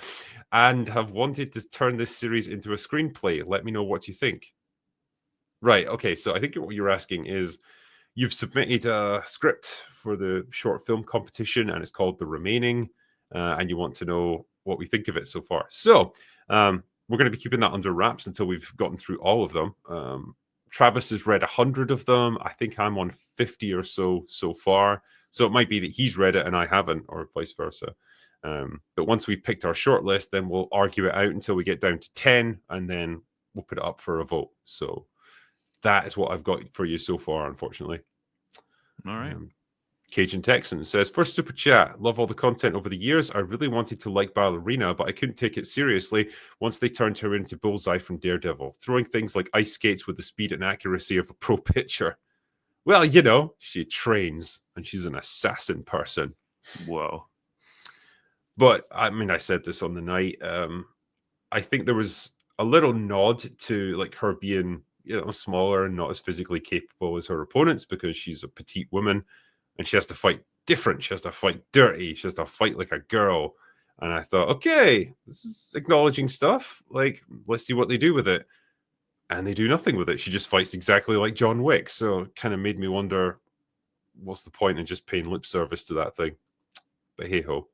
and have wanted to turn this series into a screenplay. Let me know what you think. Right. Okay. So I think what you're asking is you've submitted a script for the short film competition and it's called The Remaining, and you want to know what we think of it so far. So we're going to be keeping that under wraps until we've gotten through all of them. Travis has read 100 of them. I think I'm on 50 or so far. So it might be that he's read it and I haven't, or vice versa. But once we've picked our short list, then we'll argue it out until we get down to 10, and then we'll put it up for a vote. So that is what I've got for you so far, unfortunately. All right. Cajun Texan says, first super chat, love all the content over the years. I really wanted to like Ballerina, but I couldn't take it seriously once they turned her into Bullseye from Daredevil, throwing things like ice skates with the speed and accuracy of a pro pitcher. Well, you know, she trains and she's an assassin person. Whoa. But I mean, I said this on the night. I think there was a little nod to like her being, you know, smaller and not as physically capable as her opponents because she's a petite woman and she has to fight different. She has to fight dirty. She has to fight like a girl. And I thought, okay, this is acknowledging stuff. Like, let's see what they do with it. And they do nothing with it. She just fights exactly like John Wick. So it kind of made me wonder, what's the point in just paying lip service to that thing? But hey ho.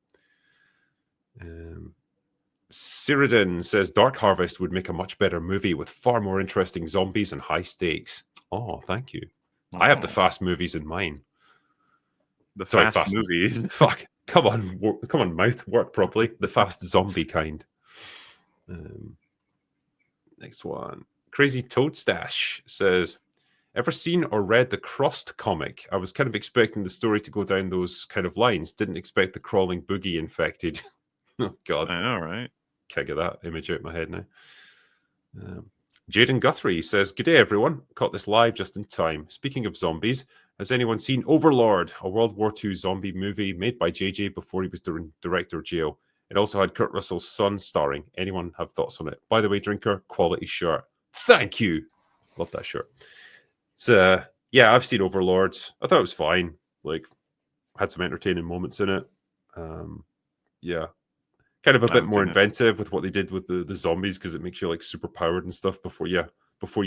Cyrudin says Dark Harvest would make a much better movie with far more interesting zombies and high stakes. Oh, thank you. Oh. I have the fast movies in mine. Fast movies. Fuck. Come on, mouth, work properly. The fast zombie kind. Next one. Crazy Toad Stash says, ever seen or read the Crossed comic? I was kind of expecting the story to go down those kind of lines. Didn't expect the crawling boogie infected. Oh, God. I know, right? Can't get that image out of my head now. Jaden Guthrie says, good day, everyone. Caught this live just in time. Speaking of zombies, has anyone seen Overlord, a World War II zombie movie made by JJ before he was director of Jail? It also had Kurt Russell's son starring. Anyone have thoughts on it? By the way, Drinker, quality shirt. Thank you. Love that shirt. So, yeah, I've seen Overlord. I thought it was fine. Like, had some entertaining moments in it. Yeah. Kind of a bit more inventive with what they did with the zombies because it makes you like super powered and stuff before you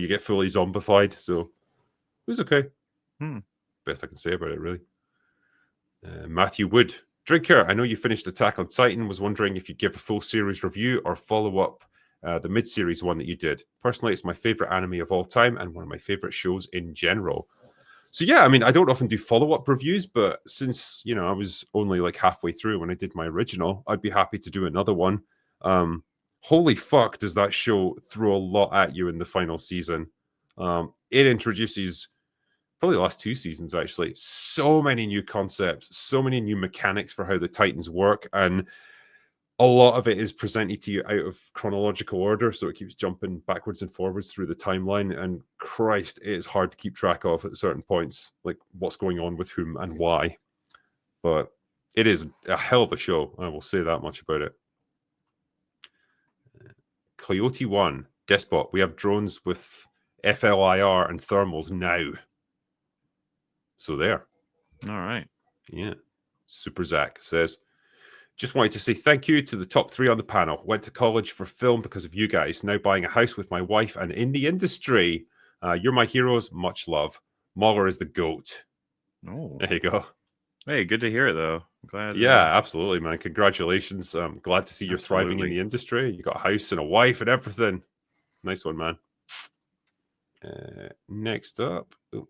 get fully zombified. So it was okay. Best I can say about it, really. Matthew Wood, Drinker, I know you finished Attack on Titan. Was wondering if you'd give a full series review or follow up the mid-series one that you did. Personally, it's my favorite anime of all time and one of my favorite shows in general. So yeah, I mean, I don't often do follow-up reviews, but since, you know, I was only like halfway through when I did my original, I'd be happy to do another one. Holy fuck, does that show throw a lot at you in the final season. It introduces, probably the last 2 seasons actually, so many new concepts, so many new mechanics for how the Titans work, and a lot of it is presented to you out of chronological order, so it keeps jumping backwards and forwards through the timeline, and Christ, it is hard to keep track of at certain points, like what's going on with whom and why. But it is a hell of a show, I will say that much about it. Coyote 1, Despot, we have drones with FLIR and thermals now. So there. All right. Yeah. Super Zach says, just wanted to say thank you to the top 3 on the panel. Went to college for film because of you guys. Now buying a house with my wife and in the industry. You're my heroes. Much love. Mahler is the GOAT. Oh, there you go. Hey, good to hear it, though. I'm glad. Yeah, absolutely, man. Congratulations. I'm glad to see you're thriving in the industry. You got a house and a wife and everything. Nice one, man. Next up. Oh.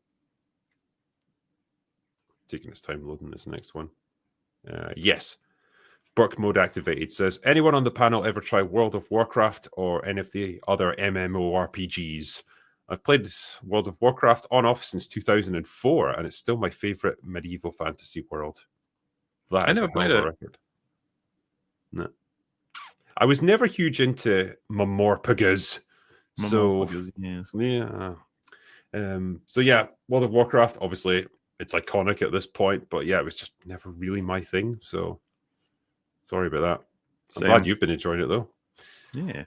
Taking his time loading this next one. Yes. Burke mode activated says, anyone on the panel ever try World of Warcraft or any of the other MMORPGs? I've played World of Warcraft on off since 2004, and it's still my favorite medieval fantasy world. That is a hell of a record. No. I was never huge into Mamorpagas. So yeah. So yeah, World of Warcraft, obviously it's iconic at this point, but yeah, it was just never really my thing. So sorry about that. I'm glad you've been enjoying it though. Yeah.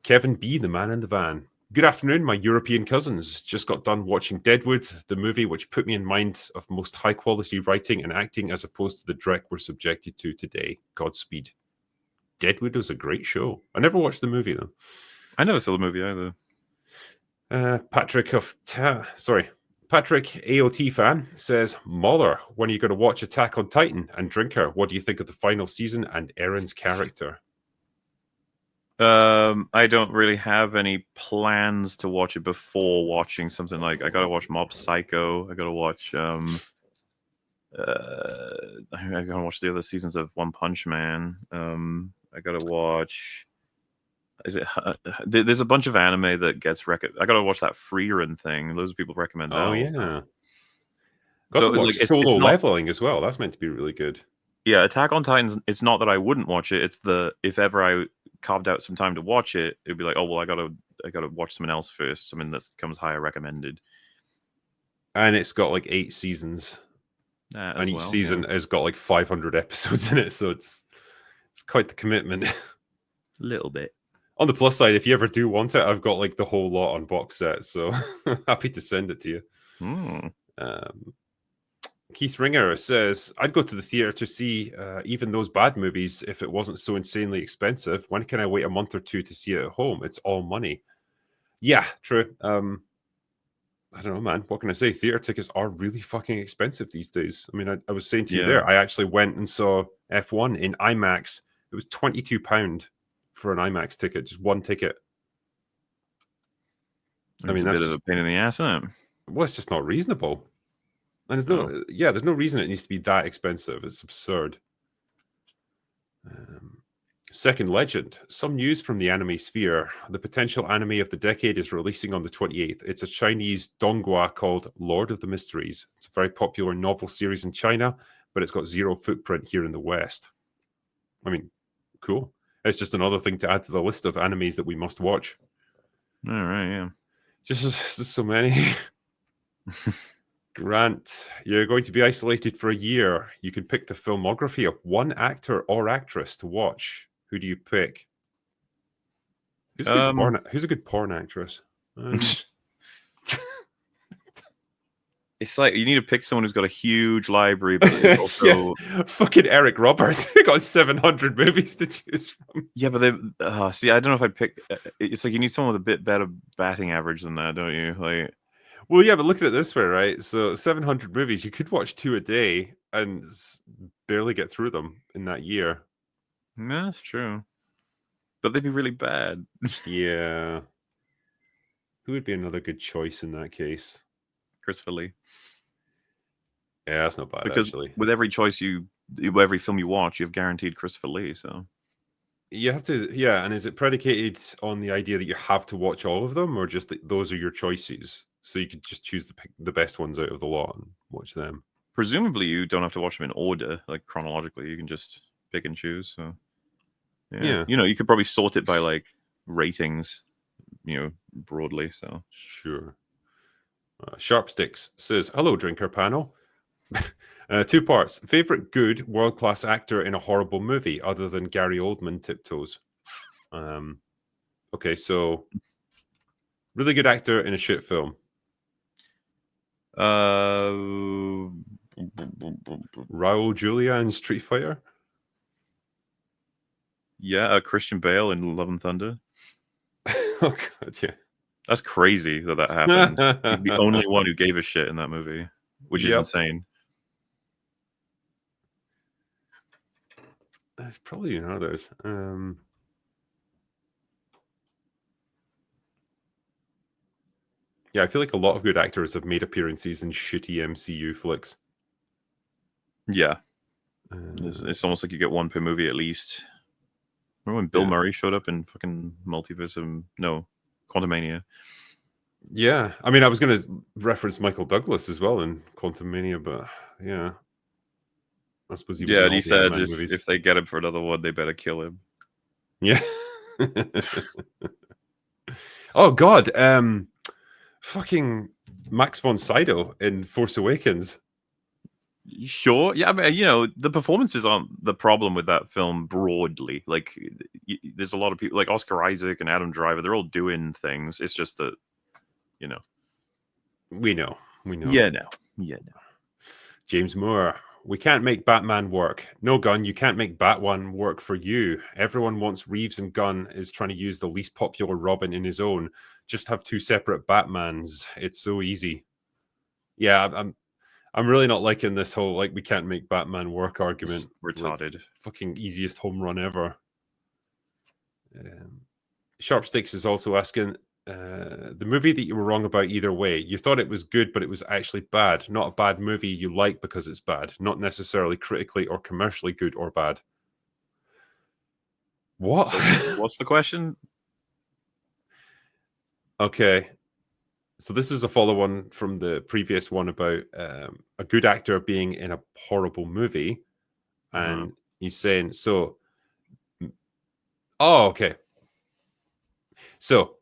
Kevin B, the man in the van. Good afternoon, my European cousins. Just got done watching Deadwood, the movie which put me in mind of most high-quality writing and acting as opposed to the dreck we're subjected to today. Godspeed. Deadwood was a great show. I never watched the movie, though. I never saw the movie either. Patrick AOT fan says, Mauler, when are you going to watch Attack on Titan? And Drinker, what do you think of the final season and Aaron's character? I don't really have any plans to watch it before watching something like I gotta watch Mob Psycho. I gotta watch I gotta watch the other seasons of One Punch Man. I gotta watch. There's a bunch of anime that gets I gotta watch that Freerun thing. Loads of people recommend that. Oh also. yeah. Got to watch Solo Leveling as well. That's meant to be really good. Yeah, Attack on Titans. It's not that I wouldn't watch it. It's if ever I carved out some time to watch it, it'd be like, oh well, I gotta watch something else first, something that comes higher recommended. And it's got like 8 seasons, and each season has got like 500 episodes in it, so it's quite the commitment. A little bit. On the plus side, if you ever do want it, I've got like the whole lot on box set, so happy to send it to you. Keith Ringer says, I'd go to the theater to see even those bad movies if it wasn't so insanely expensive. When can I wait a month or two to see it at home? It's all money. Yeah, true. I don't know, man. What can I say? Theater tickets are really fucking expensive these days. I mean, I was saying to you there, I actually went and saw F1 in IMAX. It was £22 for an IMAX ticket, just one ticket. I mean, that's a bit of a pain in the ass, isn't it? Well, it's just not reasonable. And there's no reason it needs to be that expensive. It's absurd. Second Legend. Some news from the anime sphere. The potential anime of the decade is releasing on the 28th. It's a Chinese donghua called Lord of the Mysteries. It's a very popular novel series in China, but it's got zero footprint here in the West. I mean, cool. It's just another thing to add to the list of animes that we must watch. All right, yeah. Just so many. Grant, you're going to be isolated for a year. You can pick the filmography of one actor or actress to watch. Who do you pick? Who's a good porn actress? It's like you need to pick someone who's got a huge library, but also fucking Eric Roberts, who got 700 movies to choose from. Yeah, but see, I don't know if I pick. It's like you need someone with a bit better batting average than that, don't you? Like. Well, yeah, but look at it this way, right? So 700 movies, you could watch 2 a day and barely get through them in that year. Yeah, that's true. But they'd be really bad. Yeah. Who would be another good choice in that case? Christopher Lee. Yeah, that's not bad, because actually. With every choice every film you watch, you've guaranteed Christopher Lee, so... You have to, yeah, and is it predicated on the idea that you have to watch all of them, or just that those are your choices? So you could just choose the best ones out of the lot and watch them. Presumably, you don't have to watch them in order, like chronologically. You can just pick and choose. So, yeah. You know, you could probably sort it by like ratings, broadly. So, sure. Sharpsticks says, "Hello, drinker panel. 2 parts. Favorite good world-class actor in a horrible movie, other than Gary Oldman tiptoes. Okay, so really good actor in a shit film. Raul Julia in Street Fighter. Yeah, Christian Bale in Love and Thunder. Oh god, yeah. That's crazy that happened. He's the only one who gave a shit in that movie, which is insane. There's probably others. Yeah, I feel like a lot of good actors have made appearances in shitty MCU flicks. Yeah. It's almost like you get one per movie at least. Remember when Bill Murray showed up in fucking Quantumania? Yeah. I mean, I was going to reference Michael Douglas as well in Quantumania, but yeah. I suppose he was and he said if they get him for another one, they better kill him. Yeah. Oh, God. Fucking Max von Sydow in Force Awakens. Sure. Yeah, I mean, you know, the performances aren't the problem with that film broadly. Like, there's a lot of people like Oscar Isaac and Adam Driver. They're all doing things. It's just that, you know. We know. Yeah, no. Yeah, no. James Moore. We can't make Batman work. No, Gunn, you can't make Batman work for you. Everyone wants Reeves, and Gunn is trying to use the least popular Robin in his own. Just have two separate Batmans. It's so easy. Yeah, I'm really not liking this whole like we can't make Batman work argument. It's retarded. Like, fucking easiest home run ever. Sharpsticks is also asking the movie that you were wrong about either way. You thought it was good, but it was actually bad. Not a bad movie you like because it's bad. Not necessarily critically or commercially good or bad. What? So what's the question? Okay. So this is a follow-on from the previous one about a good actor being in a horrible movie. And he's saying, so... Oh, okay. So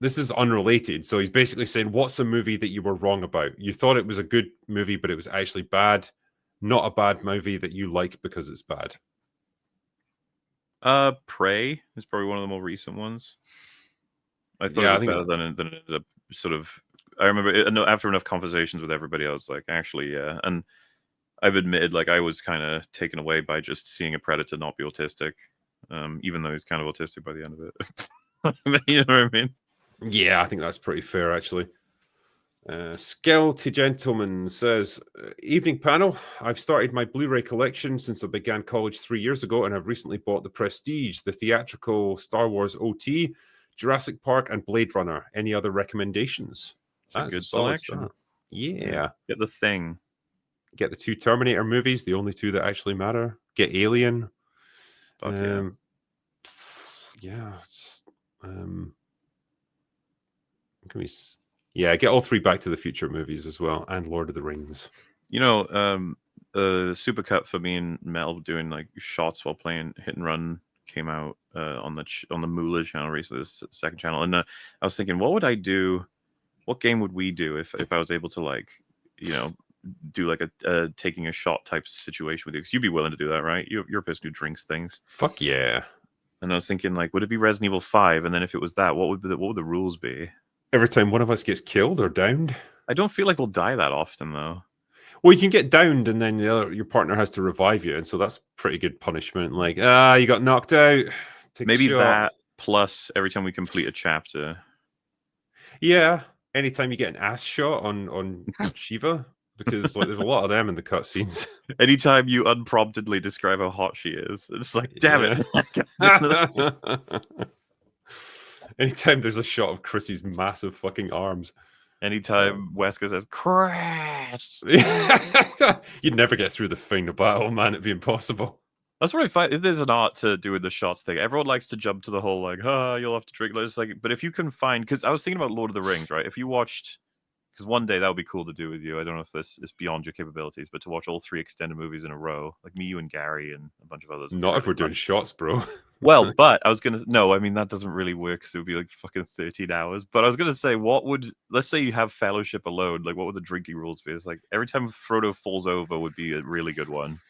this is unrelated. So he's basically saying, what's a movie that you were wrong about? You thought it was a good movie, but it was actually bad. Not a bad movie that you like because it's bad. Prey is probably one of the more recent ones. I thought it was better than it ended up sort of. I remember after enough conversations with everybody, I was like, actually, yeah. And I've admitted, like, I was kind of taken away by just seeing a predator not be autistic, even though he's kind of autistic by the end of it. You know what I mean? Yeah, I think that's pretty fair, actually. Skelty Gentleman says, evening panel. I've started my Blu-ray collection since I began college 3 years ago, and I've recently bought The Prestige, the theatrical Star Wars OT, Jurassic Park, and Blade Runner. Any other recommendations? That's a good selection. Yeah. Get The Thing. Get the 2 Terminator movies, the only 2 that actually matter. Get Alien. Fuck yeah. Get all 3 Back to the Future movies as well, and Lord of the Rings. You know, supercut for me and Mel doing like shots while playing Hit and Run came out on the Moolah channel recently, this second channel, and I was thinking, what would I do? What game would we do if I was able to, like, you know, do like a taking a shot type situation with you? Because you'd be willing to do that, right? You're a person who drinks things. Fuck yeah. And I was thinking, like, would it be Resident Evil 5? And then if it was that, what would the rules be? Every time one of us gets killed or downed? I don't feel like we'll die that often, though. Well, you can get downed, and then your partner has to revive you, and so that's pretty good punishment. Like, you got knocked out. Maybe that plus every time we complete a chapter. Yeah, anytime you get an ass shot on Shiva, because like there's a lot of them in the cutscenes. Anytime you unpromptedly describe how hot she is, it's like, damn it. Anytime there's a shot of Chrissy's massive fucking arms. Anytime Wesker says, crash! You'd never get through the final battle, man. It'd be impossible. That's what I find. There's an art to doing the shots thing. Everyone likes to jump to the whole, like, you'll have to drink. It's like, but if you can find, because I was thinking about Lord of the Rings, right? If you watched, because one day that would be cool to do with you. I don't know if this is beyond your capabilities, but to watch all 3 extended movies in a row, like me, you, and Gary, and a bunch of others. Not if we're doing shots, bro. Well, but I was going to, no, I mean, that doesn't really work because it would be like fucking 13 hours. But I was going to say, let's say you have Fellowship alone, like what would the drinking rules be? It's like every time Frodo falls over would be a really good one.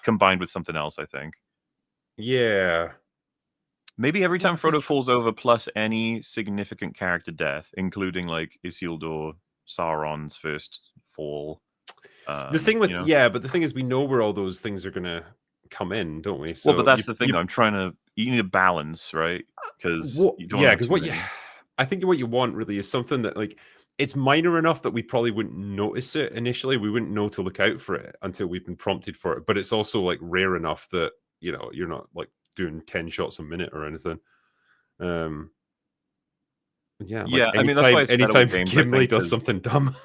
Combined with something else, I think. Yeah. Maybe every time Frodo falls over plus any significant character death, including like Isildur, Sauron's first fall. The thing with, but the thing is we know where all those things are going to come in, don't we? So but that's the thing. I'm trying to. You need a balance, right? Because you don't. Yeah, because I think what you want really is something that like it's minor enough that we probably wouldn't notice it initially. We wouldn't know to look out for it until we've been prompted for it. But it's also like rare enough that you're not like doing 10 shots a minute or anything. I mean that's why it's anytime Gimli does something dumb.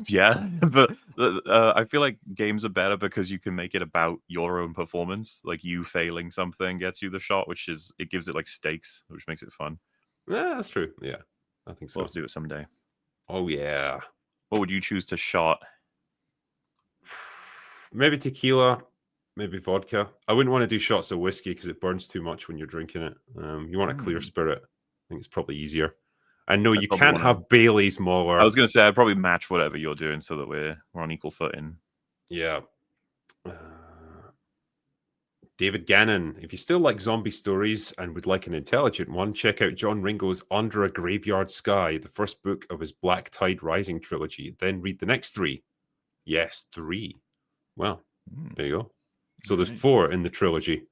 Yeah, but I feel like games are better because you can make it about your own performance. Like you failing something gets you the shot, it gives it like stakes, which makes it fun. Yeah, that's true. Yeah, I think so. We'll have to do it someday. Oh yeah. What would you choose to shot? Maybe tequila, maybe vodka. I wouldn't want to do shots of whiskey because it burns too much when you're drinking it. You want a clear spirit. I think it's probably easier. And no, I'd you probably can't wanna- have Bailey's Mauler. I was going to say I'd probably match whatever you're doing so that we're on equal footing. Yeah. David Gannon, if you still like zombie stories and would like an intelligent one, check out John Ringo's Under a Graveyard Sky, the first book of his Black Tide Rising trilogy. Then read the next 3. Yes, 3. Well, there you go. So there's 4 in the trilogy.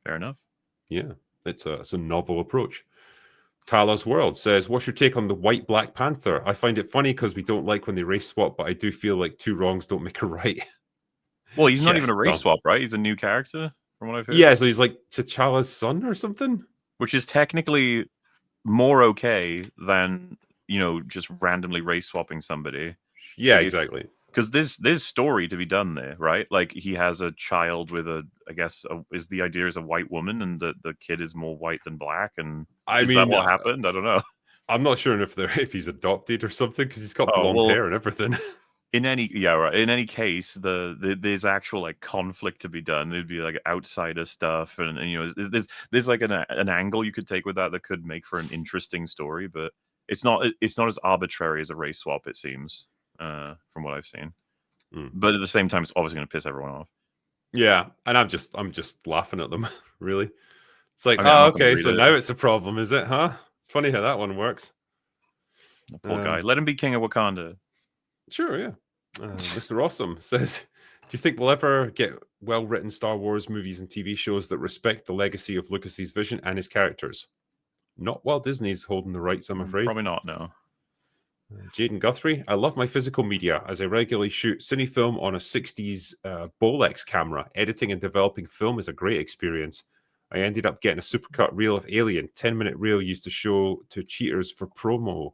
Fair enough. Yeah, it's a novel approach. Tala's World says, what's your take on the white Black Panther? I find it funny because we don't like when they race swap, but I do feel like 2 wrongs don't make a right. Well, he's not Yeah, even a it's race dumb. swap, right? He's a new character, from what I've heard. Yeah, so he's like T'Challa's son or something? Which is technically more okay than, just randomly race swapping somebody. Yeah, Like, exactly. Because there's story to be done there, right? Like, he has a child with is the idea is a white woman, and the kid is more white than black, and is that what happened? I don't know. I'm not sure if he's adopted or something, because he's got blonde hair and everything. In any case, there's actual like conflict to be done. There'd be like outsider stuff, and there's like an angle you could take with that could make for an interesting story, but it's not as arbitrary as a race swap, it seems, from what I've seen. But at the same time, it's obviously going to piss everyone off. Yeah, and I'm just laughing at them. Really, it's like, okay, so now it's a problem, is it? Huh? It's funny how that one works. The poor guy. Let him be king of Wakanda. Sure, yeah. Mr. Awesome says, do you think we'll ever get well-written Star Wars movies and TV shows that respect the legacy of Lucas's vision and his characters? Not while Disney's holding the rights, I'm afraid. Probably not, no. Jaden Guthrie, I love my physical media as I regularly shoot cinefilm on a 60s Bolex camera. Editing and developing film is a great experience. I ended up getting a supercut reel of Alien, 10-minute reel used to show to cheaters for promo.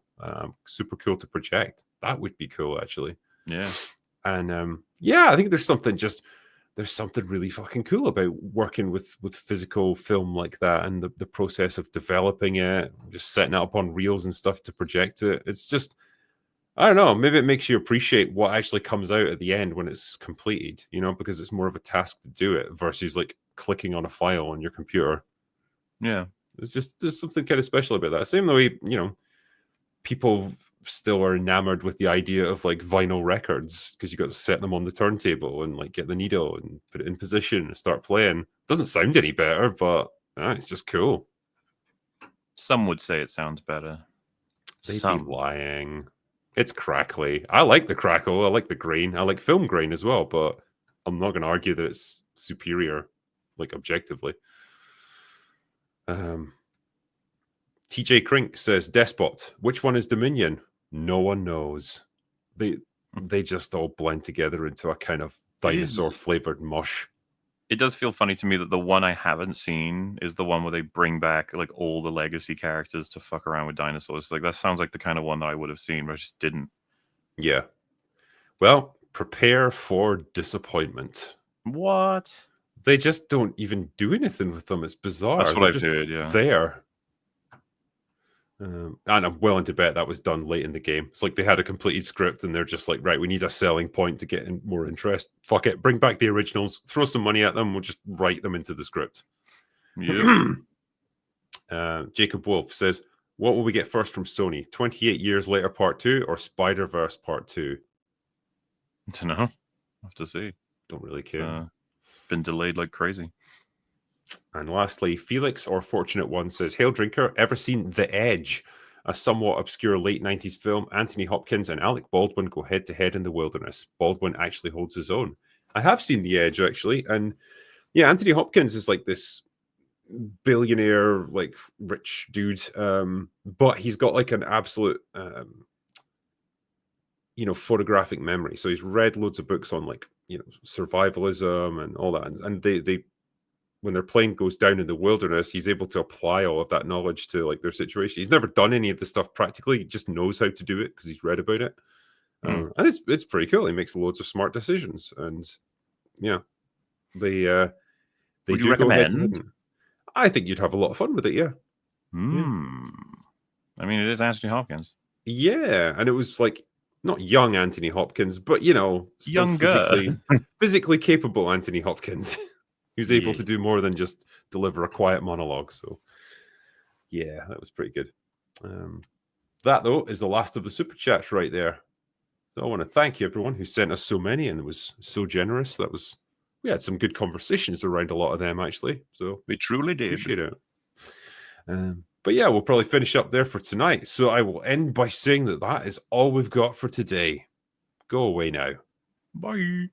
Super cool to project. That would be cool, actually. Yeah. And I think there's something really fucking cool about working with physical film like that, and the process of developing it, just setting it up on reels and stuff to project it. It's just, I don't know, maybe it makes you appreciate what actually comes out at the end when it's completed, because it's more of a task to do it versus like clicking on a file on your computer. Yeah. There's something kind of special about that. Same the way, people still are enamored with the idea of like vinyl records, because you got to set them on the turntable and like get the needle and put it in position and start playing. Doesn't sound any better, but it's just cool. Some would say it sounds better. They'd be lying. It's crackly. I like the crackle. I like the grain. I like film grain as well, but I'm not going to argue that it's superior, like objectively. TJ Crink says, Despot, which one is Dominion? No one knows. They just all blend together into a kind of dinosaur flavored mush. It does feel funny to me that the one I haven't seen is the one where they bring back like all the legacy characters to fuck around with dinosaurs. Like, that sounds like the kind of one that I would have seen, but I just didn't. Yeah. Well, prepare for disappointment. What? They just don't even do anything with them. It's bizarre. That's what I've heard, yeah. There. And I'm willing to bet that was done late in the game. It's like they had a completed script and they're just like, right, we need a selling point to get in more interest. Fuck it, bring back the originals, throw some money at them, we'll just write them into the script. Yeah. Jacob Wolf says, what will we get first from Sony? 28 Years Later Part 2 or Spider-Verse Part 2? I don't know. I'll have to see. Don't really care. It's been delayed like crazy. And lastly, Felix or Fortunate One says, Hail Drinker, ever seen The Edge? A somewhat obscure late 90s film. Anthony Hopkins and Alec Baldwin go head-to-head in the wilderness. Baldwin actually holds his own. I have seen The Edge, actually. And yeah, Anthony Hopkins is like this billionaire, like rich dude. But he's got like an absolute, photographic memory. So he's read loads of books on like, survivalism and all that. And they when their plane goes down in the wilderness, he's able to apply all of that knowledge to like their situation. He's never done any of the stuff practically. He just knows how to do it because he's read about it. And it's pretty cool. He makes loads of smart decisions. And yeah, they Would you do go recommend? head-to-head. I think you'd have a lot of fun with it. Yeah. I mean, it is Anthony Hopkins. Yeah. And it was like not young Anthony Hopkins, but still Younger. physically capable Anthony Hopkins. He was able to do more than just deliver a quiet monologue. So, yeah, that was pretty good. That, though, is the last of the super chats right there. So I want to thank you, everyone who sent us so many and was so generous. We had some good conversations around a lot of them, actually. So we truly did. Appreciate it. But yeah, we'll probably finish up there for tonight. So I will end by saying that is all we've got for today. Go away now. Bye.